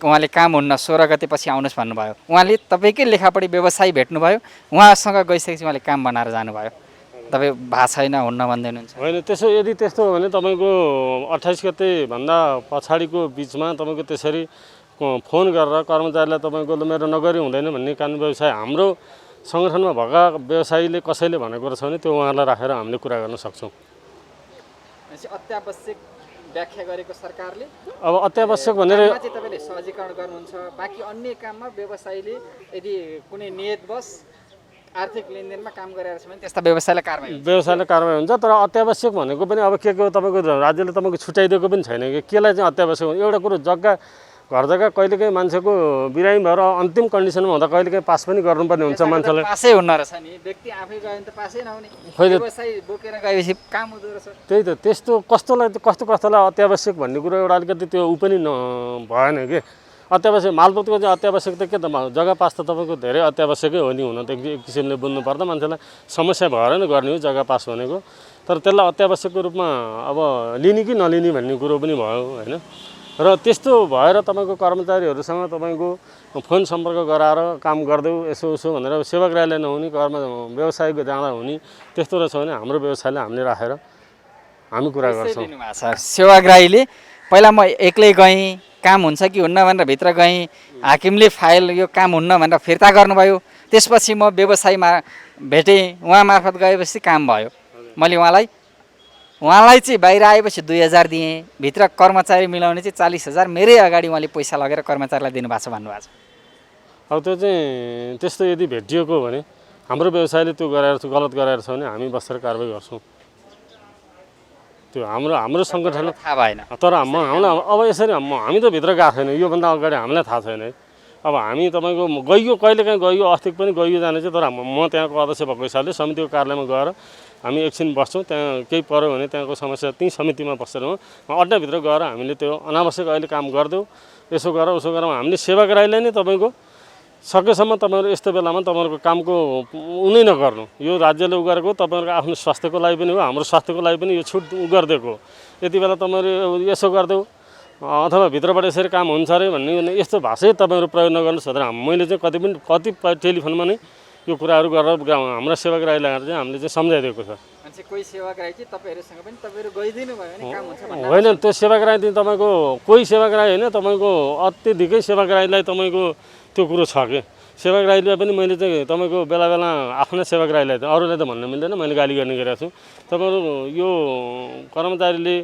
उहाँले काम हुन्न 16 गतेपछि आउनुहोस् भन्नुभयो। उहाँले तपाईँकै लेखापढी व्यवसायी भेट्नुभयो, उहाँसँग गइसकेपछि उहाँले काम बनाएर जानुभयो। तपाईँ भएको छैन हुन्न भन्दै हुनुहुन्छ। होइन त्यसो यदि त्यस्तो हो भने तपाईँको 28 गतेभन्दा पछाडिको बिचमा तपाईँको त्यसरी फोन गरेर कर्मचारीलाई तपाईँको मेरो नगरी हुँदैन भन्ने कानुन व्यवसाय हाम्रो सङ्गठनमा भएका व्यवसायीले कसैले भनेको छ भने त्यो उहाँलाई राखेर हामीले कुरा गर्न सक्छौँ। अत्यावश्यक व्याख्या गरेको सरकारले अब अत्यावश्यक भनेर तपाईँले सहजीकरण गर्नुहुन्छ, बाँकी अन्य काममा व्यवसायीले यदि कुनै नियतवश आर्थिक लेनदेनमा काम गरेर छ भने त्यस्ता व्यवसायलाई कारबाही हुन्छ। तर अत्यावश्यक भनेको पनि अब के तपाईँको राज्यले तपाईँको छुट्याइदिएको पनि छैन कि केलाई चाहिँ अत्यावश्यक हुन्छ। एउटा कुरो जग्गा घर जग्गा कहिलेकाहीँ मान्छेको बिरामी भएर अन्तिम कन्डिसनमा हुँदा कहिलेकाहीँ पास पनि गर्नुपर्ने हुन्छ मान्छेलाई। पासै हुन्न रहेछ नि, व्यक्ति आफै गयो भने त पासै नहुने, व्यवसायी बोकेर गएपछि काम हुँदो रहेछ। त्यही त त्यस्तो कस्तोलाई अत्यावश्यक भन्ने कुरो एउटा अलिकति त्यो ऊ पनि भएन कि। अत्यावश्यक मालपोतको चाहिँ अत्यावश्यक त के त जग्गा पास त तपाईँको धेरै अत्यावश्यकै हो नि। हुन त एक किसिमले बुझ्नु पर्दा मान्छेलाई समस्या भएर नै गर्ने हो जग्गा पास भनेको। तर त्यसलाई अत्यावश्यकको रूपमा अब लिने कि नलिने भन्ने कुरो पनि भयो होइन। र त्यस्तो भएर तपाईँको कर्मचारीहरूसँग तपाईँको फोन सम्पर्क गराएर काम गरिदेऊ यसो भनेर सेवाग्राहीलाई नहुने व्यवसायको जाँदा हुने त्यस्तो रहेछ भने हाम्रो व्यवसायलाई हामीले राखेर हामी कुरा गर्छौँ। सेवाग्राहीले पहिला म एक्लै गएँ, काम हुन्छ कि हुन्न भनेर भित्र गएँ, हाकिमले फाइल यो काम हुन्न भनेर फिर्ता गर्नुभयो। त्यसपछि म व्यवसायीमा भेटेँ, उहाँ मार्फत गएपछि काम भयो। मैले उहाँलाई चाहिँ बाहिर आएपछि 2000 दिएँ, भित्र कर्मचारी मिलाउने चाहिँ 40,000 मेरै अगाडि उहाँले पैसा लगेर कर्मचारीलाई दिनुभएको छ भन्नुभएको छ। अब त्यो चाहिँ त्यस्तो यदि भेटिएको हो भने हाम्रो व्यवसायले त्यो गलत गराएर छ भने हामी बसेर कारबाही गर्छौँ। त्यो हाम्रो सङ्गठन थाहा भएन। तर अब यसरी हामी त भित्र गएको छैन, योभन्दा अगाडि हामीलाई थाहा छैन है। अब हामी तपाईँको गइयो कहिलेकाहीँ गइयो, अस्ति पनि गइयो जाने चाहिँ। तर म त्यहाँको अध्यक्ष भएको हिसाबले समितिको कार्यालयमा गएर हामी एकछिन बस्छौँ। त्यहाँ केही पऱ्यो भने त्यहाँको समस्या त्यहीँ समितिमा बसेर अड्डाभित्र गएर हामीले त्यो अनावश्यक अहिले काम गरिदेऊ, यसो गर उसो गरौँ। हामीले सेवाग्राहीलाई नै तपाईँको सकेसम्म तपाईँहरू यस्तो बेलामा तपाईँहरूको कामको उनै नगर्नु। यो राज्यले उ गरेको तपाईँहरूको आफ्नो स्वास्थ्यको लागि पनि हो, हाम्रो स्वास्थ्यको लागि पनि यो छुट उ गरिदिएको। यति बेला तपाईँहरू यसो गरिदेऊ अथवा भित्रबाट यसरी काम हुन्छ अरे भन्ने यस्तो भाषै तपाईँहरू प्रयोग नगर्नुहोस् भनेर मैले चाहिँ कतिपय टेलिफोनमा नै यो कुराहरू गरेर हाम्रा सेवाग्राहीलाई चाहिँ हामीले चाहिँ सम्झाइदिएको छ। कोही सेवाग्राही चाहिँ तपाईँहरूसँग पनि तपाईँहरू गइदिनु भयो भने काम हुन्छ भन्ने होइन। त्यो सेवाग्राही चाहिँ तपाईँको कोही सेवाग्राही होइन, तपाईँको अत्यधिकै सेवाग्राहीलाई तपाईँको त्यो कुरो छ कि। सेवाग्राहीलाई पनि मैले चाहिँ तपाईँको बेला बेला आफ्ना सेवाग्राहीलाई त अरूलाई त भन्नु मिल्दैन, मैले गाली गर्ने गरेको छु। तपाईँहरू यो कर्मचारीले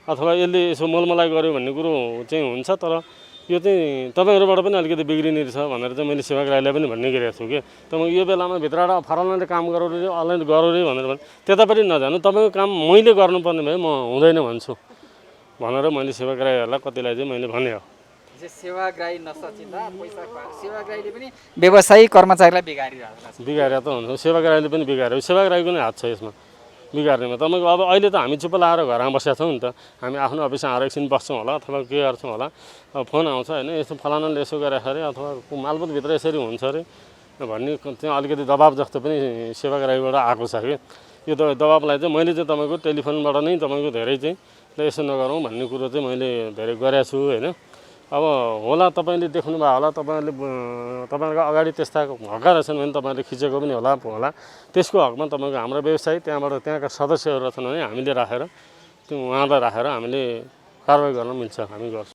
अथवा यसले यसो मोलमलाइ गर्यो भन्ने कुरो चाहिँ हुन्छ। तर यो चाहिँ तपाईँहरूबाट पनि अलिकति बिग्रिने रहेछ भनेर चाहिँ मैले सेवाग्राहीलाई पनि भन्ने गरेको छु कि तपाईँ यो बेलामा भित्रबाट फलानाले काम गरौँ रे अनलाइन गरौँ रे भनेर त्यतापट्टि नजानु, तपाईँको काम मैले गर्नुपर्ने भए म हुँदैन भन्छु भनेर मैले सेवाग्राहीहरूलाई कतिलाई चाहिँ मैले भने हो। सेवाग्राही नसचिँदा पैसा सेवाग्राहीले पनि व्यवसायी कर्मचारीलाई बिगारेर त हुन्छ। सेवाग्राहीले पनि बिगाऱ्यो, सेवाग्राहीको नै हात छ यसमा बिगार्नेमा। तपाईँको अब अहिले त हामी चुप लाएर घरमा बसेका छौँ नि त, हामी आफ्नो अफिसमा आएर एकछिन बस्छौँ होला अथवा के गर्छौँ होला, फोन आउँछ होइन यस्तो फलानाले यसो गरेर अरे अथवा मालपोतभित्र यसरी हुन्छ अरे भन्ने चाहिँ अलिकति दबाब जस्तो पनि सेवाग्राहीबाट आएको छ कि। यो दबाबलाई चाहिँ मैले चाहिँ तपाईँको टेलिफोनबाट नै तपाईँको धेरै चाहिँ यसो नगरौँ भन्ने कुरो चाहिँ मैले धेरै गरेको छु होइन। अब होला तपाईँले देख्नुभयो होला, तपाईँहरूको अगाडि त्यस्ता हक्का रहेछन् भने तपाईँहरूले खिचेको पनि होला त्यसको हकमा तपाईँको हाम्रो व्यवसायी त्यहाँबाट त्यहाँका सदस्यहरू रहेछन् भने हामीले राखेर त्यो उहाँलाई राखेर हामीले कारवाही गर्न मिल्छ, हामी गर्छौँ।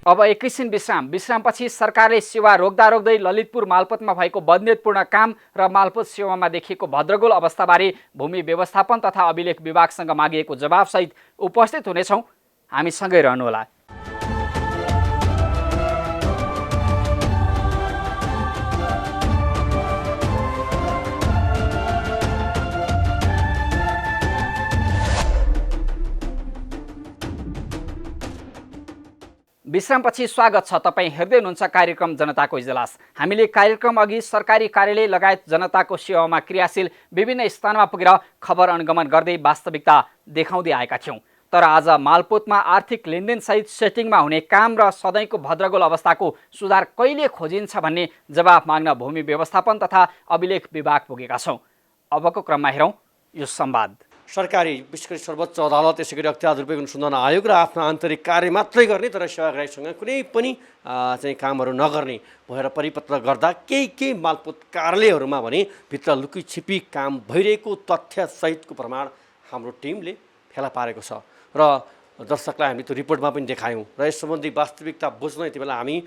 अब एकैछिन विश्रामपछि सरकारले सेवा रोक्दा रोक्दै ललितपुर मालपोतमा भएको बदनियतपूर्ण काम र मालपोत सेवामा देखिएको भद्रगोल अवस्थाबारे भूमि व्यवस्थापन तथा अभिलेख विभागसँग मागिएको जवाफसहित उपस्थित हुनेछौँ। हामीसँगै रहनुहोला। विश्रामपछि स्वागत छ। तपाईँ हेर्दै हुनुहुन्छ कार्यक्रम जनताको इजलास। हामीले कार्यक्रम अघि सरकारी कार्यालय लगायत जनताको सेवामा क्रियाशील विभिन्न स्थानमा पुगेर खबर अनुगमन गर्दै वास्तविकता देखाउँदै आएका थियौँ। तर आज मालपोतमा आर्थिक लेनदेनसहित सेटिङमा हुने काम र सधैँको भद्रगोल अवस्थाको सुधार कहिले खोजिन्छ भन्ने जवाफ माग्न भूमि व्यवस्थापन तथा अभिलेख विभाग पुगेका छौँ। अबको क्रममा हेरौँ यो संवाद। सरकारी विशेष गरी सर्वोच्च अदालत यसै गरी अख्तियार दुरुपयोग अनुसन्धान आयोग र आफ्नो आन्तरिक कार्य मात्रै गर्ने तर सेवाग्राहीसँग कुनै पनि चाहिँ कामहरू नगर्ने भएर परिपत्र गर्दा केही मालपोत कार्यालयहरूमा भने भित्र लुकी छिपी काम भइरहेको तथ्यसहितको प्रमाण हाम्रो टिमले फेला पारेको छ र दर्शकलाई हामीले त्यो रिपोर्टमा पनि देखायौँ र यस सम्बन्धी वास्तविकता बुझ्न यति बेला हामी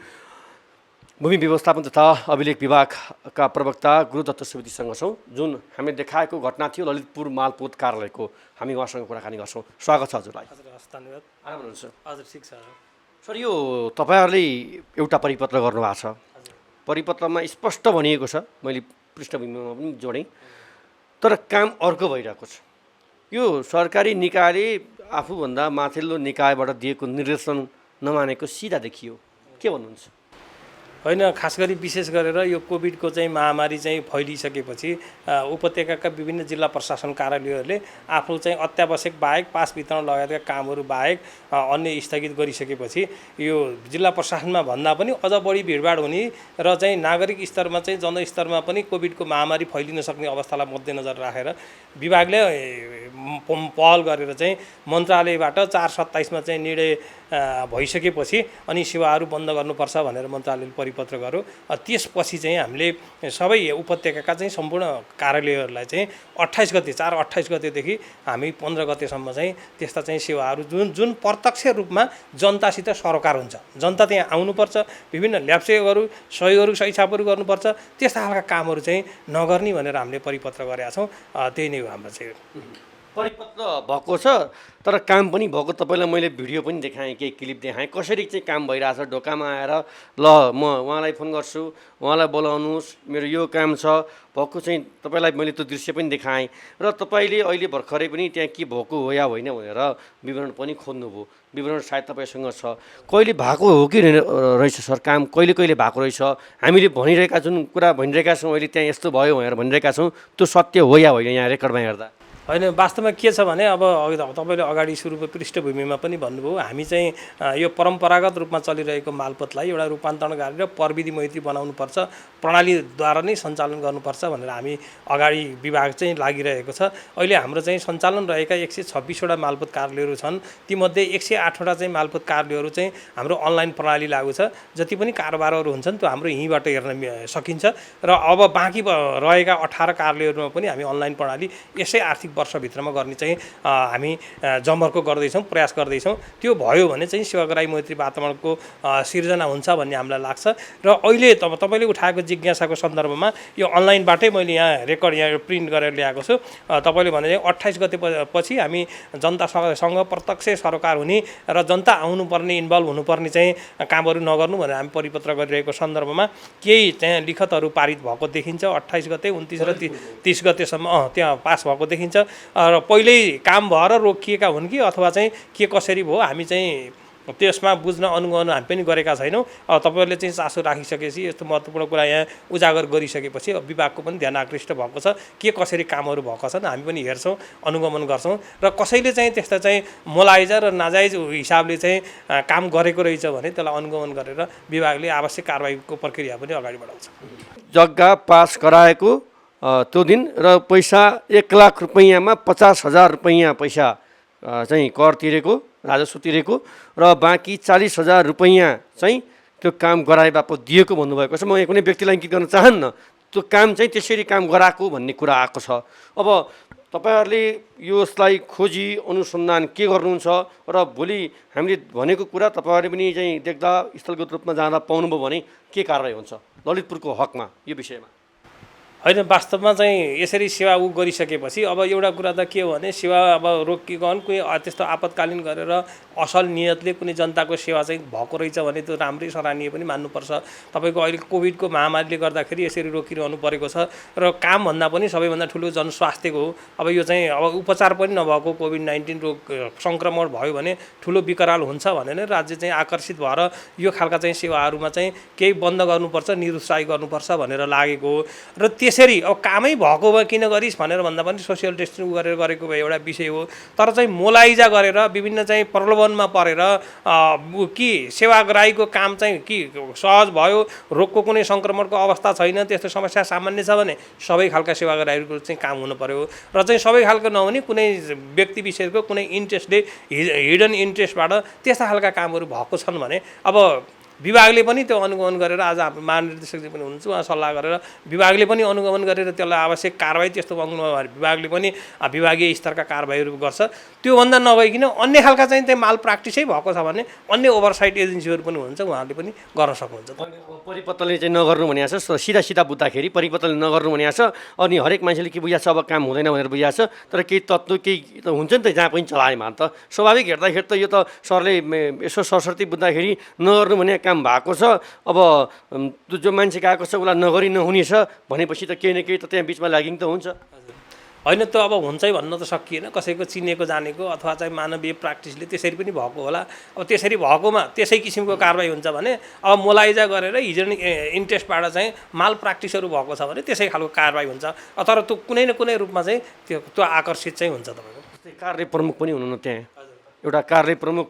भूमि व्यवस्थापन तथा अभिलेख विभागका प्रवक्ता गुरुदत्त सुवेदीसँग छौँ, जुन हामीले देखाएको घटना थियो ललितपुर मालपोत कार्यालयको। हामी उहाँसँग कुराकानी गर्छौँ। स्वागत छ हजुरलाई। धन्यवाद। आराम हुनुहुन्छ? हजुर ठिक छ सर। यो तपाईँहरूले एउटा परिपत्र गर्नुभएको छ, परिपत्रमा स्पष्ट भनिएको छ, मैले पृष्ठभूमिमा पनि जोडेँ, तर काम अर्को भइरहेको छ। यो सरकारी निकायले आफूभन्दा माथिल्लो निकायबाट दिएको निर्देशन नमानेको सिधा देखियो, के भन्नुहुन्छ? होइन, खास गरी विशेष गरेर यो कोभिडको चाहिँ महामारी चाहिँ फैलिसकेपछि उपत्यकाका विभिन्न जिल्ला प्रशासन कार्यालयहरूले आफ्नो चाहिँ अत्यावश्यक बाहेक पास वितरण लगायतका कामहरू बाहेक अन्य स्थगित गरिसकेपछि यो जिल्ला प्रशासनमा भन्दा पनि अझ बढी भिडभाड हुने र चाहिँ नागरिक स्तरमा चाहिँ जनस्तरमा पनि कोभिडको महामारी फैलिन सक्ने अवस्थालाई मध्यनजर राखेर विभागले पहल गरेर चाहिँ मन्त्रालयबाट 4/27 चाहिँ निर्णय भइसकेपछि अनि सेवाहरू बन्द गर्नुपर्छ भनेर मन्त्रालयले परिपत्र गर्यो। त्यसपछि चाहिँ हामीले सबै उपत्यकाका चाहिँ सम्पूर्ण कार्यालयहरूलाई चाहिँ 4/28 गतेदेखि हामी 15 गतेसम्म चाहिँ त्यस्ता चाहिँ सेवाहरू जुन प्रत्यक्ष रूपमा जनतासित सरोकार हुन्छ, जनता त्यहाँ आउनुपर्छ, विभिन्न ल्याप्सेहरू सहयोगहरू सहीछापहरू गर्नुपर्छ, त्यस्ता खालका कामहरू चाहिँ नगर्ने भनेर हामीले परिपत्र गरेका छौँ। त्यही नै हो हाम्रो चाहिँ परिपत्र भएको छ। तर काम पनि भएको, तपाईँलाई मैले भिडियो पनि देखाएँ, केही क्लिप देखाएँ कसरी चाहिँ काम भइरहेछ। ढोकामा आएर ल म उहाँलाई फोन गर्छु, उहाँलाई बोलाउनुहोस्, मेरो यो काम छ भएको चाहिँ तपाईँलाई मैले त्यो दृश्य पनि देखाएँ र तपाईँले अहिले भर्खरै पनि त्यहाँ के भएको हो या होइन भनेर विवरण पनि खोज्नुभयो। विवरण सायद तपाईँसँग छ, कहिले भएको हो कि रहेछ सर काम, कहिले भएको रहेछ? हामीले भनिरहेका जुन कुरा भनिरहेका छौँ अहिले त्यहाँ यस्तो भयो भनेर भनिरहेका छौँ, त्यो सत्य हो या होइन यहाँ रेकर्डमा हेर्दा? होइन, वास्तवमा के छ भने अब तपाईँले अगाडि सुरुको पृष्ठभूमिमा पनि भन्नुभयो, हामी चाहिँ यो परम्परागत रूपमा चलिरहेको मालपोतलाई एउटा रूपान्तरण गरेर प्रविधि मैत्री बनाउनुपर्छ, प्रणालीद्वारा नै सञ्चालन गर्नुपर्छ भनेर हामी अगाडि विभाग चाहिँ लागिरहेको छ। अहिले हाम्रो चाहिँ सञ्चालन रहेका 126वटा मालपोत कार्यालयहरू छन्, तीमध्ये 108वटा चाहिँ मालपोत कार्यालयहरू चाहिँ हाम्रो अनलाइन प्रणाली लागु छ। जति पनि कारोबारहरू हुन्छन् त्यो हाम्रो यहीँबाट हेर्न सकिन्छ र अब बाँकी रहेका 18 कार्यालयहरूमा पनि हामी अनलाइन प्रणाली यसै आर्थिक वर्षभित्रमा गर्ने चाहिँ हामी जमर्को गर्दैछौँ, प्रयास गर्दैछौँ। त्यो भयो भने चाहिँ सेवाग्राही मैत्री वातावरणको सिर्जना हुन्छ भन्ने हामीलाई लाग्छ। र अहिले तपाईँले उठाएको जिज्ञासाको सन्दर्भमा यो अनलाइनबाटै मैले यहाँ रेकर्ड यहाँ प्रिन्ट गरेर ल्याएको छु। तपाईँले भने चाहिँ 28 गते पछि हामी जनतासँग प्रत्यक्ष सरोकार हुने र जनता आउनुपर्ने, इन्भल्भ हुनुपर्ने चाहिँ कामहरू नगर्नु भनेर हामी परिपत्र गरिरहेको सन्दर्भमा केही चाहिँ लिखतहरू पारित भएको देखिन्छ। 28 गते 29 र 30 गतेसम्म त्यहाँ पास भएको देखिन्छ। र पहिल्यै काम भएर रोकिएका हुन् कि अथवा चाहिँ के कसरी भयो हामी चाहिँ त्यसमा बुझ्न अनुगमन हामी पनि गरेका छैनौँ। तपाईँहरूले चाहिँ चासो राखिसकेपछि यस्तो महत्त्वपूर्ण कुरा यहाँ उजागर गरिसकेपछि विभागको पनि ध्यान आकृष्ट भएको छ, के कसरी कामहरू भएको छन् हामी पनि हेर्छौँ, अनुगमन गर्छौँ र कसैले चाहिँ त्यस्ता चाहिँ मोलाइजा र नाजायज हिसाबले चाहिँ काम गरेको रहेछ भने त्यसलाई अनुगमन गरेर विभागले आवश्यक कारबाहीको प्रक्रिया पनि अगाडि बढाउँछ। जग्गा पास गराएको त्यो दिन र पैसा 1 लाख रुपैयाँमा 50,000 रुपैयाँ पैसा चाहिँ कर तिरेको, राजस्व तिरेको र बाँकी 40,000 रुपैयाँ चाहिँ त्यो काम गराए बापत दिएको भन्नुभएको छ। म कुनै व्यक्तिलाई इङ्गित गर्न चाहन्न, त्यो काम चाहिँ त्यसरी काम गराएको भन्ने कुरा आएको छ। अब तपाईँहरूले यसलाई खोजी अनुसन्धान के गर्नुहुन्छ र भोलि हामीले भनेको कुरा तपाईँहरूले पनि चाहिँ देख्दा स्थलगत रूपमा जाँदा पाउनुभयो भने के कारवाही हुन्छ ललितपुरको हकमा यो विषयमा? होइन, वास्तवमा चाहिँ यसरी सेवा गरिसकेपछि अब एउटा कुरा त के हो भने सेवा अब रोकिकन कुनै त्यस्तो आपतकालीन गरेर असल नियतले कुनै जनताको सेवा चाहिँ भएको रहेछ भने त्यो राम्रै सराहनीय पनि मान्नुपर्छ। तपाईँको अहिले कोभिडको महामारीले गर्दाखेरि यसरी रोकिरहनु परेको छ र कामभन्दा पनि सबैभन्दा ठुलो जनस्वास्थ्यको हो। अब यो चाहिँ अब उपचार पनि नभएको कोभिड-19 रोग सङ्क्रमण भयो भने ठुलो विकराल हुन्छ भने नै राज्य चाहिँ आकर्षित भएर यो खालका चाहिँ सेवाहरूमा चाहिँ केही बन्द गर्नुपर्छ, निरुत्साही गर्नुपर्छ भनेर लागेको हो। र त्यसरी अब कामै भएको भए किन गरिस् भनेर भन्दा पनि सोसियल डिस्टेन्स गरेर गरेको भए एउटा विषय हो। तर चाहिँ मोलाइजा गरेर विभिन्न चाहिँ प्रलोभनमा परेर कि सेवाग्राहीको काम चाहिँ कि सहज भयो, रोगको कुनै सङ्क्रमणको अवस्था छैन, त्यस्तो समस्या सामान्य छ भने सबै खालका सेवाग्राहीको चाहिँ काम हुनु पर्यो। र चाहिँ सबै खालको नहुने कुनै व्यक्ति विशेषको कुनै इन्ट्रेस्टले हिडन इन्ट्रेस्टबाट त्यस्ता खालका कामहरू भएको छन् भने अब विभागले पनि त्यो अनुगमन गरेर आज हाम्रो महानिर्देशकजी पनि हुनुहुन्छ, उहाँ सल्लाह गरेर विभागले पनि अनुगमन गरेर त्यसलाई आवश्यक कारबाही त्यस्तो विभागले पनि विभागीय स्तरका कारबाहीहरू गर्छ। त्योभन्दा नभइकन अन्य खालका चाहिँ त्यहाँ माल प्र्याक्टिसै भएको छ भने अन्य ओभरसाइट एजेन्सीहरू पनि हुन्छ, उहाँहरूले पनि गर्न सक्नुहुन्छ। परिपत्रले चाहिँ नगर्नु भनेको छ, सिधा सिधा बुझ्दाखेरि परिपत्रले नगर्नु भनेको छ। अनि हरेक मान्छेले के बुझाएको छ अब काम हुँदैन भनेर बुझाएको छ। तर केही तत्त्व केही त हुन्छ नि त जहाँ पनि चलाएमा त स्वाभाविक हेर्दाखेरि त यो त सरले यसो सरस्वती बुझ्दाखेरि नगर्नु भने काम भएको छ। अब जो मान्छे गएको छ उसलाई नगरी नहुने छ भनेपछि त केही न केही त त्यहाँ बिचमा ल्यागिङ त हुन्छ। होइन, त अब हुन्छै भन्न त सकिएन। कसैको चिनेको जानेको अथवा चाहिँ मानवीय प्र्याक्टिसले त्यसरी पनि भएको होला। अब त्यसरी भएकोमा त्यसै किसिमको कारबाही हुन्छ भने अब मोलाइजा गरेर हिजो इन्ट्रेस्टबाट चाहिँ माल प्र्याक्टिसहरू भएको छ भने त्यसै खालको कारबाही हुन्छ। तर त्यो कुनै न कुनै रूपमा चाहिँ त्यो आकर्षित चाहिँ हुन्छ। तपाईँको कार्य प्रमुख पनि हुनु न, त्यहाँ एउटा कार्य प्रमुख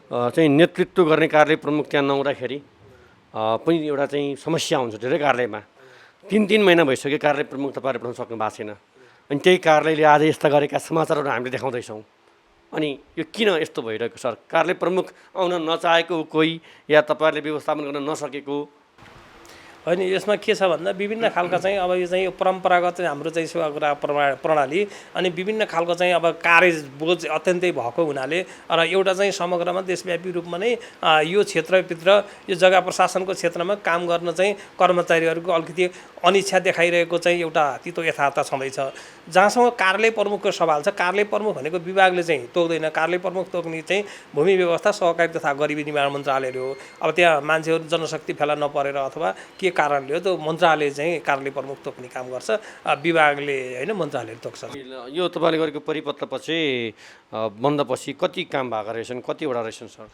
चाहिँ नेतृत्व गर्ने कार्य प्रमुख त्यहाँ नहुँदाखेरि पनि एउटा चाहिँ समस्या हुन्छ। धेरै कार्यालयमा 3-3 महिना भइसक्यो कार्य प्रमुख तपाईँहरूले पठाउन सक्नु भएको छैन। अनि त्यही कार्यालयले आज यस्ता गरेका समाचारहरू हामीले देखाउँदैछौँ। अनि यो किन यस्तो भइरहेको सर? कार्यालय प्रमुख आउन नचाहेको कोही या तपाईँहरूले व्यवस्थापन गर्न नसकेको? होइन, यसमा के छ भन्दा विभिन्न खालका चाहिँ अब यो चाहिँ परम्परागत हाम्रो चाहिँ सेवाग्राह प्रणाली अनि विभिन्न खालको चाहिँ अब कार्य बोझ अत्यन्तै भएको हुनाले र एउटा चाहिँ समग्रमा देशव्यापी रूपमा नै यो क्षेत्रभित्र यो जग्गा प्रशासनको क्षेत्रमा काम गर्न चाहिँ कर्मचारीहरूको अलिकति अनिच्छा देखाइरहेको चाहिँ एउटा तितो यथार्थ छँदैछ। जहाँसम्म कार्यालय प्रमुखको सवाल छ, कार्यालय प्रमुख भनेको विभागले चाहिँ तोक्दैन। कार्यालय प्रमुख तोक्ने चाहिँ भूमि व्यवस्था, सहकारी तथा गरिबी निर्माण मन्त्रालयले हो। अब त्यहाँ मान्छेहरू जनशक्ति फेला नपरेर अथवा के कारणले हो त्यो मन्त्रालय चाहिँ कार्यालय प्रमुख तोक्ने काम गर्छ, विभागले होइन मन्त्रालयले तोक्छ। यो तपाईँले गरेको परिपत्रपछि बन्दपछि कति काम भएको रहेछन्, कतिवटा रहेछन् सर?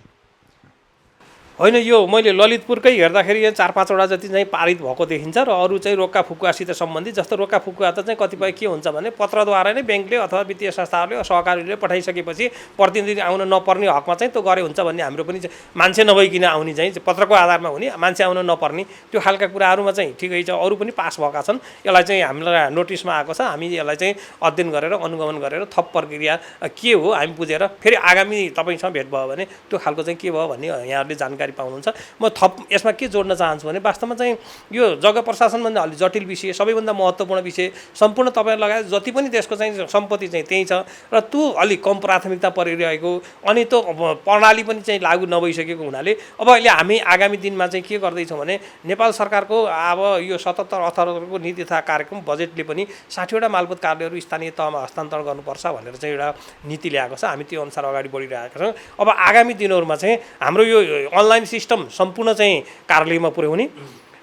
होइन, यो मैले ललितपुरकै हेर्दाखेरि यहाँ 4-5वटा जति चाहिँ पारित भएको देखिन्छ र अरू चाहिँ रोक्का फुकुवासित सम्बन्धित। जस्तो रोक्का फुकुवा त चाहिँ कतिपय के हुन्छ भने पत्रद्वारा नै ब्याङ्कले अथवा वित्तीय संस्थाहरूले सहकारीले पठाइसकेपछि प्रतिनिधि आउन नपर्ने हकमा चाहिँ त्यो गरे हुन्छ भन्ने हाम्रो पनि मान्छे नभइकन आउने चाहिँ पत्रको आधारमा हुने, मान्छे आउन नपर्ने त्यो खालका कुराहरूमा चाहिँ ठिकै छ। अरू पनि पास भएका छन्। यसलाई चाहिँ हामीलाई नोटिसमा आएको छ। हामी यसलाई चाहिँ अध्ययन गरेर अनुगमन गरेर थप प्रक्रिया के हो हामी बुझेर फेरि आगामी तपाईँसँग भेट भयो भने त्यो खालको चाहिँ के भयो भन्ने यहाँहरूले जानकारी पाउनुहुन्छ। म थप यसमा के जोड्न चाहन्छु भने वास्तवमा चाहिँ यो जग्गा प्रशासनभन्दा अलि जटिल विषय, सबैभन्दा महत्त्वपूर्ण विषय, सम्पूर्ण तपाईँ लगायत जति पनि देशको चाहिँ सम्पत्ति चाहिँ त्यही छ र त्यो अलिक कम प्राथमिकता परिरहेको अनि त्यो प्रणाली पनि चाहिँ लागू नभइसकेको हुनाले अब अहिले हामी आगामी दिनमा चाहिँ के गर्दैछौँ भने नेपाल सरकारको अब यो 77-78को नीति तथा कार्यक्रम बजेटले पनि 60वटा मालपोत कार्यालयहरू स्थानीय तहमा हस्तान्तरण गर्नुपर्छ भनेर चाहिँ एउटा नीति ल्याएको छ। हामी त्यो अनुसार अगाडि बढिरहेका छौँ। अब आगामी दिनहरूमा चाहिँ हाम्रो यो अनलाइन सिस्टम सम्पूर्ण चाहिँ कार्यालयमा पुर्याउने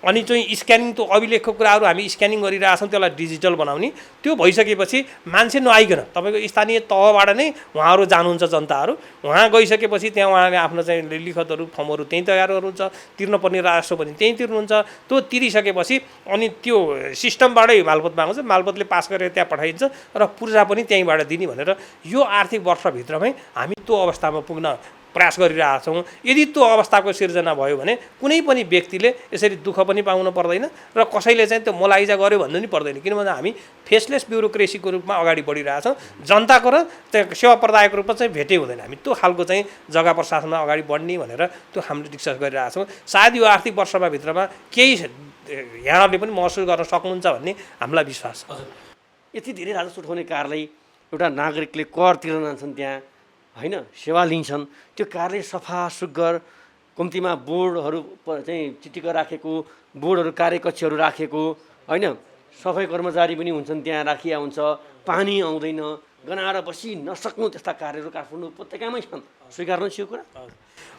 अनि चाहिँ स्क्यानिङ त्यो अभिलेखको कुराहरू हामी स्क्यानिङ गरिरहेछौँ, त्यसलाई डिजिटल बनाउने। त्यो भइसकेपछि मान्छे नआइकन तपाईँको स्थानीय तहबाट नै उहाँहरू जानुहुन्छ, जनताहरू उहाँ गइसकेपछि त्यहाँ उहाँले आफ्नो चाहिँ लिखतहरू फर्महरू त्यहीँ तयार गर्नुहुन्छ, तिर्नुपर्ने राजस्व पनि त्यहीँ तिर्नुहुन्छ। त्यो तिरिसकेपछि अनि त्यो सिस्टमबाटै मालपोत माग्छ, मालपोतले पास गरेर त्यहाँ पठाइन्छ र पूर्जा पनि त्यहीँबाट दिने भनेर यो आर्थिक वर्षभित्रमै हामी त्यो अवस्थामा पुग्न प्रयास गरिरहेछौँ। यदि त्यो अवस्थाको सिर्जना भयो भने कुनै पनि व्यक्तिले यसरी दुःख पनि पाउनु पर्दैन र कसैले चाहिँ त्यो मोलाइजा गर्यो भन्नु नि पर्दैन। किनभने हामी फेसलेस ब्युरोक्रेसीको रूपमा अगाडि बढिरहेछौँ। जनताको र त्यो सेवा प्रदायकको रूपमा चाहिँ भेटै हुँदैन। हामी त्यो खालको चाहिँ जग्गा प्रशासनमा अगाडि बढ्ने भनेर त्यो हामीले डिस्कस गरिरहेछौँ। सायद यो आर्थिक वर्षमा भित्रमा केही यहाँहरूले पनि महसुस गर्न सक्नुहुन्छ भन्ने हामीलाई विश्वास छ। यति धेरै राजस्व उठाउने कार्यालय एउटा नागरिकले कर तिर्न जान्छन् त्यहाँ होइन सेवा लिन्छन् त्यो कार्यालय सफा सुग्घर कम्तीमा बोर्डहरू चाहिँ चिटिक्क राखेको बोर्डहरू कार्यकक्षहरू राखेको होइन सफाइ कर्मचारी पनि हुन्छन् त्यहाँ राखिया हुन्छ पानी आउँदैन गनाएर बसी नसक्नु त्यस्ता कार्यहरू काठमाडौँ उपत्यकामै छन् स्वीकार्नु छ यो कुरा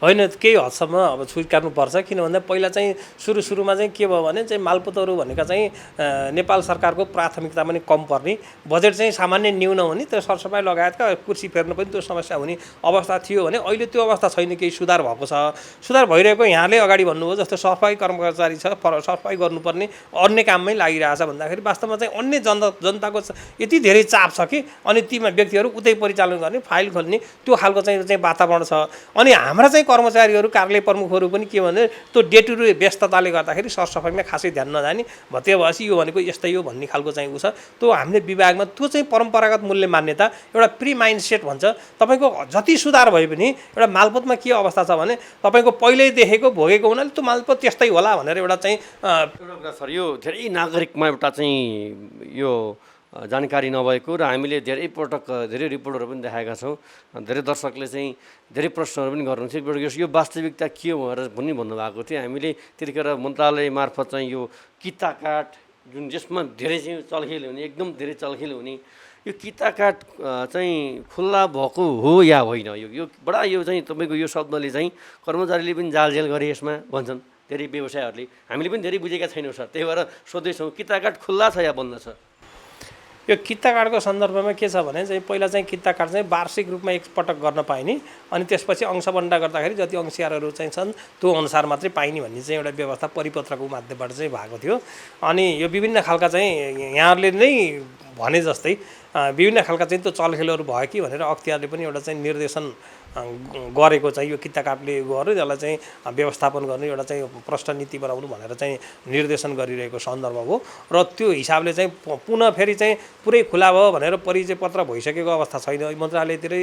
होइन केही हदसम्म अब स्वीकार्नुपर्छ किन भन्दा पहिला चाहिँ सुरुमा चाहिँ के भयो भने चाहिँ मालपोतहरू भनेका चाहिँ नेपाल सरकारको प्राथमिकता पनि कम पर्ने बजेट चाहिँ सामान्य न्यून हुने त्यो सरसफाइ लगायतका कुर्सी फेर्नु पनि त्यो समस्या हुने अवस्था थियो भने अहिले त्यो अवस्था छैन केही सुधार भएको छ सुधार भइरहेको यहाँले अगाडि भन्नुभयो जस्तो सफाइ कर्मचारी छ सफाइ गर्नुपर्ने अन्य काममै लागिरहेछ भन्दाखेरि वास्तवमा चाहिँ अन्य जनताको यति धेरै चाप छ कि अनि तीमा व्यक्तिहरू उतै परिचालन गर्ने फाइल खोल्ने त्यो खालको चाहिँ वातावरण छ अनि हाम्रा चाहिँ कर्मचारीहरू कार्यालय प्रमुखहरू पनि के भने त्यो डे टु डे व्यस्तताले गर्दाखेरि सरसफाइमा खासै ध्यान नजाने भत्ते भएपछि यो भनेको यस्तै हो भन्ने खालको चाहिँ उ छ त्यो हामीले विभागमा त्यो चाहिँ परम्परागत मूल्य मान्यता एउटा प्री माइन्ड सेट भन्छ तपाईँको जति सुधार भए पनि एउटा मालपोतमा के अवस्था छ भने तपाईँको पहिल्यै देखेको भोगेको हुनाले त्यो मालपोत त्यस्तै होला भनेर एउटा चाहिँ एउटा कुरा सर यो धेरै नागरिकमा एउटा चाहिँ यो जानकारी नभएको र हामीले धेरै पटक धेरै रिपोर्टहरू पनि देखाएका छौँ धेरै दर्शकले चाहिँ धेरै प्रश्नहरू पनि गर्नुहुन्छ यो वास्तविकता के हो भनेर पनि भन्नुभएको थियो हामीले त्यतिखेर मन्त्रालय मार्फत चाहिँ यो किता काठ जुन जसमा धेरै चाहिँ चलखेल हुने एकदम धेरै चलखेल हुने यो किता काठ चाहिँ खुल्ला भएको हो या होइन यो बडा यो चाहिँ तपाईँको यो शब्दले चाहिँ कर्मचारीले पनि जालझेल गरे यसमा भन्छन् धेरै व्यवसायहरूले हामीले पनि धेरै बुझेका छैनौँ सर त्यही भएर सोध्दैछौँ किता काठ खुल्ला छ या बन्द छ यो किता काठको सन्दर्भमा के छ भने चाहिँ पहिला चाहिँ किता काठ चाहिँ वार्षिक रूपमा एकपटक गर्न पाइने अनि त्यसपछि अंशबन्डा गर्दाखेरि जति अंशियारहरू चाहिँ छन् त्यो अनुसार मात्रै पाइने भन्ने चाहिँ एउटा व्यवस्था परिपत्रको माध्यमबाट चाहिँ भएको थियो अनि यो विभिन्न खालका चाहिँ यहाँहरूले नै भने जस्तै विभिन्न खालका चाहिँ त्यो चलखेलहरू भयो कि भनेर अख्तियारले पनि एउटा चाहिँ निर्देशन गरेको चाहिँ यो किता काठले गर्यो यसलाई चाहिँ व्यवस्थापन गर्ने एउटा चाहिँ प्रष्ट नीति बनाउनु भनेर चाहिँ निर्देशन गरिरहेको सन्दर्भ हो र त्यो हिसाबले चाहिँ पुनः फेरि चाहिँ पुरै खुला भयो भनेर परिचय पत्र भइसकेको अवस्था छैन मन्त्रालयतिरै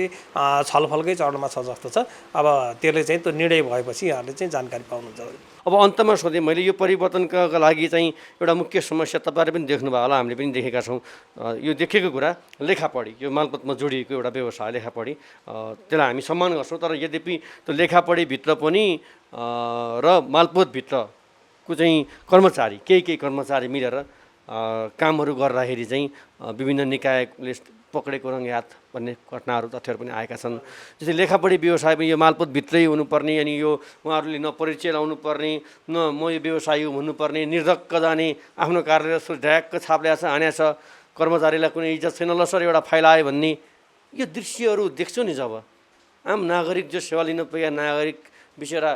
छलफलकै चरणमा छ जस्तो छ अब त्यसले चाहिँ त्यो निर्णय भएपछि यहाँहरूले चाहिँ जानकारी पाउनुहुन्छ अब अन्तमा सोधेँ मैले यो परिवर्तनका लागि चाहिँ एउटा मुख्य समस्या तपाईँहरूले पनि देख्नुभयो होला हामीले पनि देखेका छौँ यो देखेको कुरा लेखापढी यो मालपोतमा जोडिएको एउटा व्यवसाय लेखापढी त्यसलाई हामी सम्मान गर्छौँ तर यद्यपि त्यो लेखापढीभित्र पनि र मालपोतभित्रको चाहिँ कर्मचारी केही कर्मचारी मिलेर कामहरू गर्दाखेरि चाहिँ विभिन्न निकायले पक्रेको रङ्गहात भन्ने घटनाहरू तथ्यहरू पनि आएका छन् जस्तै लेखापढी व्यवसाय पनि यो मालपोतभित्रै हुनुपर्ने अनि यो उहाँहरूले न परिचय लाउनु पर्ने न म यो व्यवसायी हुनुपर्ने निर्धक्क जाने आफ्नो कार्यालय ढ्याक्क छाप ल्याएको छ हानेको छ कर्मचारीलाई कुनै इज्जत छैन ल सर एउटा फाइल आयो भन्ने यो दृश्यहरू देख्छु नि जब आम नागरिक जो सेवा लिन पुगेका नागरिक बिचरा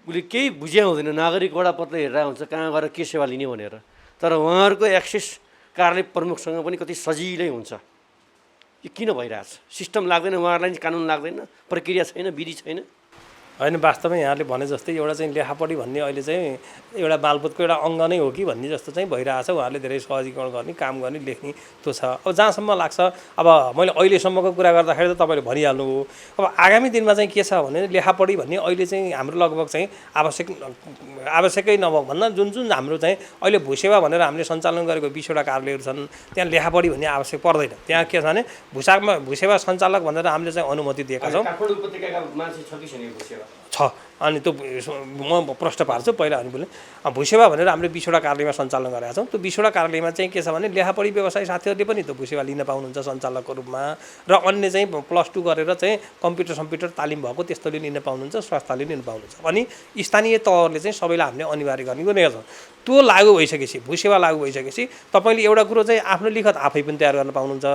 उसले केही बुझ्या हुँदैन नागरिक वडापत्र हेरेर हुन्छ कहाँ गएर के सेवा लिने भनेर तर उहाँहरूको एक्सेस कार्यालय प्रमुखसँग पनि कति सजिलै हुन्छ यो किन भइरहेछ सिस्टम लाग्दैन उहाँहरूलाई कानुन लाग्दैन प्रक्रिया छैन विधि छैन होइन वास्तवमा यहाँले भने जस्तै एउटा चाहिँ लेखापढी भन्ने अहिले चाहिँ एउटा मालपोतको एउटा अङ्ग नै हो कि भन्ने जस्तो चाहिँ भइरहेछ उहाँहरूले धेरै सहजीकरण गर्ने काम गर्ने लेख्ने त्यो छ अब जहाँसम्म लाग्छ अब मैले अहिलेसम्मको कुरा गर्दाखेरि त तपाईँले भनिहाल्नु हो अब आगामी दिनमा चाहिँ के छ भने लेखापढी भन्ने अहिले चाहिँ हाम्रो लगभग चाहिँ आवश्यकै नभएको भन्दा जुन हाम्रो चाहिँ अहिले भूसेवा भनेर हामीले सञ्चालन गरेको 20वटा कार्यालयहरू छन् त्यहाँ लेखापढी भन्ने आवश्यक पर्दैन त्यहाँ के छ भने भूसेवा सञ्चालक भनेर हामीले चाहिँ अनुमति दिएका छौँ छ अनि त्यो म प्रश्न पार्छु पहिला अनि बोले भूसेवा भनेर हामीले 20वटा कार्यालयमा सञ्चालन गरेका छौँ त्यो 20वटा कार्यालयमा चाहिँ के छ भने लेखापढी व्यवसायी साथीहरूले पनि त्यो भूसेवा लिन पाउनुहुन्छ सञ्चालकको रूपमा र अन्य चाहिँ +2 गरेर चाहिँ कम्प्युटर तालिम भएको त्यस्तोले लिन पाउनुहुन्छ स्वास्थ्यले लिन पाउनुहुन्छ अनि स्थानीय तहले चाहिँ सबैलाई हामीले अनिवार्य गर्ने गरेका छौँ त्यो लागू भइसकेपछि भूसेवा लागू भइसकेपछि तपाईँले एउटा कुरो चाहिँ आफ्नो लिखत आफै पनि तयार गर्न पाउनुहुन्छ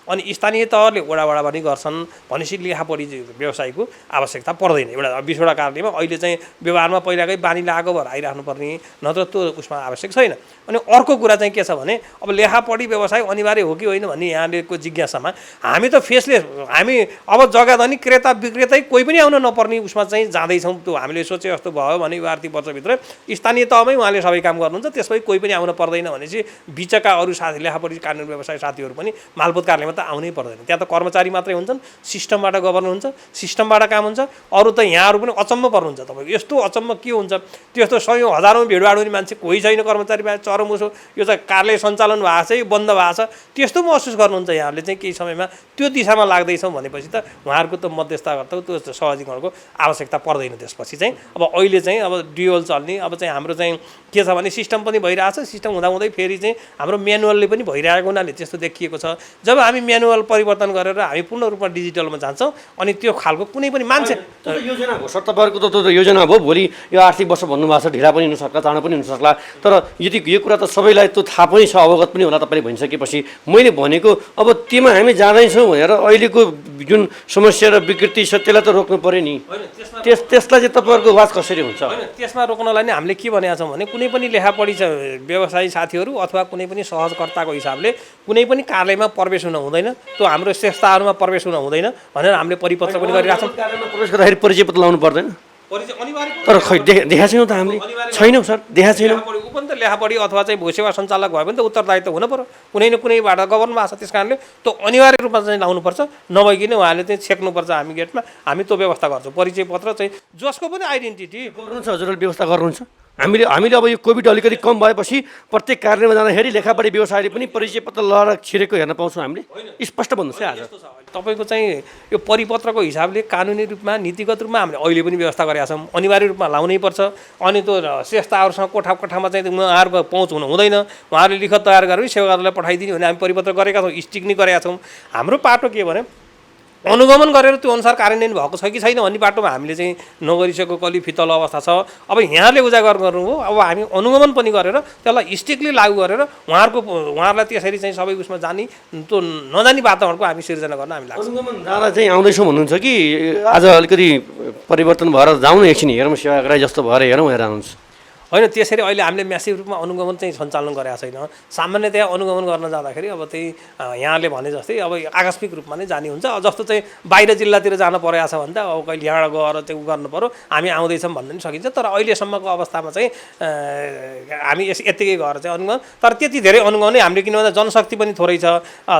अनि स्थानीय तहले वडा पनि गर्छन् भनेपछि लेखापढी व्यवसायको आवश्यकता पर्दैन एउटा 20वटा कार्यालयमा अहिले चाहिँ व्यवहारमा पहिलाकै बानी लागेको भएर आइराख्नु पर्ने नत्र त्यो उसमा आवश्यक छैन अनि अर्को कुरा चाहिँ के छ भने अब लेखापढी व्यवसाय अनिवार्य हो कि होइन भन्ने यहाँको जिज्ञासामा हामी त फेसलेस हामी अब जग्गाधनी क्रेता विक्रेतै कोही पनि आउन नपर्ने उसमा चाहिँ जाँदैछौँ त्यो हामीले सोचे जस्तो भयो भने यो आर्थिक वर्षभित्र स्थानीय तहमै उहाँले सबै काम गर्नुहुन्छ, त्यसपछि कोही पनि आउन पर्दैन भनेपछि बिचका अरू साथी लेखापढी कानुन व्यवसाय साथीहरू पनि मालपोत कार्यालयमा त आउनै पर्दैन। त्यहाँ त कर्मचारी मात्रै हुन्छन्, सिस्टमबाट गभर्न हुन्छ, सिस्टमबाट काम हुन्छ। अरू त यहाँहरू पनि अचम्म पर्नुहुन्छ। तपाईँको यस्तो अचम्म के हुन्छ, त्यस्तो सयौँ हजारौँ भिडभाड हुने मान्छे कोही छैन कर्मचारी बाहेक, चरमुसो यो चाहिँ कार्यालय सञ्चालन भएको छ, बन्द भएको छ, त्यस्तो महसुस गर्नुहुन्छ यहाँहरूले चाहिँ केही समयमा त्यो दिशामा लाग्दैछौँ भनेपछि त उहाँहरूको त मध्यस्थताको त्यो सहजीकरणको आवश्यकता पर्दैन। त्यसपछि चाहिँ अब अहिले चाहिँ अब ड्युअल चल्ने, अब चाहिँ हाम्रो चाहिँ के छ भने सिस्टम पनि भइरहेछ, सिस्टम हुँदाहुँदै फेरि चाहिँ हाम्रो म्यानुअलले पनि भइरहेको हुनाले त्यस्तो देखिएको छ। जब हामी म्यानुअल परिवर्तन गरेर हामी पूर्ण रूपमा डिजिटलमा जान्छौँ अनि त्यो खालको कुनै पनि मान्छे योजना हो सर, तपाईँहरूको त योजना हो, भोलि यो आर्थिक वर्ष भन्नुभएको छ, ढिला पनि हुनसक्ला, चाँडो पनि हुनसक्ला, तर यदि यो कुरा त सबैलाई त थाहा पनि छ, अवगत पनि होला तपाईँले भनिसकेपछि। मैले भनेको अब त्योमा हामी जाँदैछौँ भनेर अहिलेको जुन समस्या र विकृति छ त्यसलाई त रोक्नु पऱ्यो नि। त्यसलाई चाहिँ तपाईँहरूको वाच कसरी हुन्छ? त्यसमा रोक्नलाई नै हामीले के भनेका छौँ भने कुनै पनि लेखापढी व्यवसायी साथीहरू अथवा कुनै पनि सहजकर्ताको हिसाबले कुनै पनि कार्यालयमा प्रवेश हुन हुँदैन, त्यो हाम्रो संस्थाहरूमा प्रवेश हुन हुँदैन भनेर हामीले परिपत्र पनि गरिरहेछौँ। कार्यालयमा प्रवेश गर्दाखेरि परिचय पत्र लाउनु पर्दैन? अनिवार्य तर खै देखाएको छैनौँ त हामीले, छैनौँ सर, देखाएको छैनौँ। ऊ पनि त लेखापढी अथवा चाहिँ भूसेवा सञ्चालक भयो भने त उत्तरदायित्व हुनु पऱ्यो, कुनै न कुनैबाट गभर्न भएको छ। त्यस कारणले त्यो अनिवार्य रूपमा चाहिँ लाउनुपर्छ, नभइकन उहाँले चाहिँ छेक्नुपर्छ। हामी गेटमा हामी त्यो व्यवस्था गर्छौँ, परिचय पत्र चाहिँ जसको पनि आइडेन्टिटी गर्नुहुन्छ हजुरले व्यवस्था गर्नुहुन्छ। हामीले अब यो कोभिड अलिकति कम भएपछि प्रत्येक कार्यालयमा जाँदाखेरि लेखापढी व्यवसायले पनि परिचय पत्र लगाएर छिरेको हेर्न पाउँछौँ हामीले। स्पष्ट भन्नुहोस् है आज। तपाईँको चाहिँ यो परिपत्रको हिसाबले कानुनी रूपमा नीतिगत रूपमा हामीले अहिले पनि व्यवस्था गरेका छौँ, अनिवार्य रूपमा लाउनै पर्छ। अनि त्यो संस्थाहरूसँग कोठामा चाहिँ उहाँहरूको पहुँच हुनु हुँदैन, उहाँहरूले लिखत तयार गरेर सेवादारलाई पठाइदिने भने हामी परिपत्र गरेका छौँ, स्टिक नै गरेका छौँ। हाम्रो पाटो के भने अनुगमन गरेर त्यो अनुसार कार्यान्वयन भएको छ कि छैन भन्ने बाटोमा हामीले चाहिँ नगरिसकेको कलि फितल अवस्था छ। अब यहाँले उजागर गर्नु हो, अब हामी अनुगमन पनि गरेर त्यसलाई स्ट्रिक्टली लागू गरेर उहाँहरूलाई त्यसरी चाहिँ सबै उसमा जाने त्यो नजाने वातावरणको हामी सिर्जना गर्न हामी लाग्छ। अनुगमन जाँदा चाहिँ आउँदैछौँ भन्नुहुन्छ कि आज अलिकति परिवर्तन भएर जाउँ न एकछिन हेरौँ, सेवाग्राही जस्तो भएर हेरौँ हेर आउँछ होइन। त्यसरी अहिले हामीले म्यासिभ रूपमा अनुगमन चाहिँ सञ्चालन गरेका छैन। सामान्यतया अनुगमन गर्न जाँदाखेरि अब त्यही यहाँले भने जस्तै अब आकस्मिक रूपमा नै जाने हुन्छ। जस्तो चाहिँ बाहिर जिल्लातिर जान परेको छ भने त अब कहिले यहाँबाट गएर चाहिँ गर्नु पऱ्यो, हामी आउँदैछौँ भन्नु पनि सकिन्छ। तर अहिलेसम्मको अवस्थामा चाहिँ हामी यत्तिकै गएर चाहिँ अनुगमन, तर त्यति धेरै अनुगमन नै हामीले, किनभने जनशक्ति पनि थोरै छ,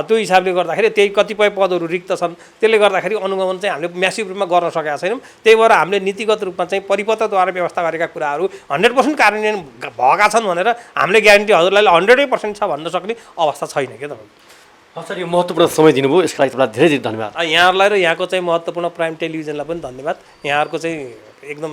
त्यो हिसाबले गर्दाखेरि त्यही कतिपय पदहरू रिक्त छन्, त्यसले गर्दाखेरि अनुगमन चाहिँ हामीले म्यासिभ रूपमा गर्न सकेका छैनौँ। त्यही भएर हामीले नीतिगत रूपमा चाहिँ परिपत्रद्वारा व्यवस्था गरेका कुराहरू 100% कार्यान्वयन भएका छन् भनेर हामीले ग्यारेन्टी हजुरलाई 100% छ भन्न सक्ने अवस्था छैन क्या तपाईँको। सर यो महत्त्वपूर्ण समय दिनुभयो, यसको लागि तपाईँलाई धेरै धेरै धन्यवाद। यहाँहरूलाई र यहाँको चाहिँ महत्त्वपूर्ण प्राइम टेलिभिजनलाई पनि धन्यवाद। यहाँहरूको चाहिँ एकदम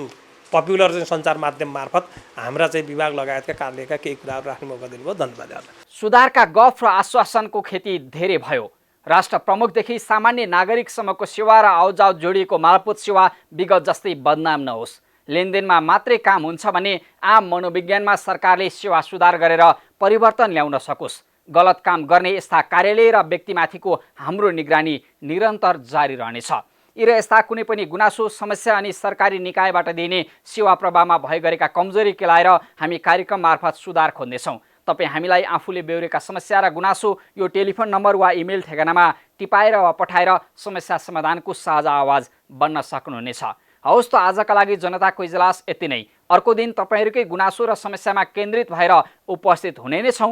पपुलर चाहिँ सञ्चार माध्यम मार्फत हाम्रा चाहिँ विभाग लगायतका कार्यालयका केही कुराहरू राख्ने मौका दिनुभयो, धन्यवाद यहाँलाई। सुधारका गफ र आश्वासनको खेती धेरै भयो। राष्ट्र प्रमुखदेखि सामान्य नागरिकसम्मको सेवा र आउजाउ जोडिएको मालपोत सेवा विगत जस्तै बदनाम नहोस्, लेनदेनमा मात्रै काम हुन्छ भने आम मनोविज्ञानमा सरकारले सेवा सुधार गरेर परिवर्तन ल्याउन सकोस्। गलत काम गर्ने यस्ता कार्यालय र व्यक्तिमाथिको हाम्रो निगरानी निरन्तर जारी रहनेछ। यी र यस्ता कुनै पनि गुनासो, समस्या अनि सरकारी निकायबाट दिने सेवा प्रवाहमा भइ गरेका कमजोरी केलाएर हामी कार्यक्रम मार्फत सुधार खोज्नेछौँ। तपाईँ हामीलाई आफूले बेहोरेका समस्या र गुनासो यो टेलिफोन नम्बर वा इमेल ठेगानामा टिपाएर वा पठाएर समस्या समाधानको साझा आवाज बन्न सक्नुहुनेछ। हवस् त आजका लागि जनताको इजलास यति नै। अर्को दिन तपाईँहरूकै गुनासो र समस्यामा केन्द्रित भएर उपस्थित हुने नै छौँ।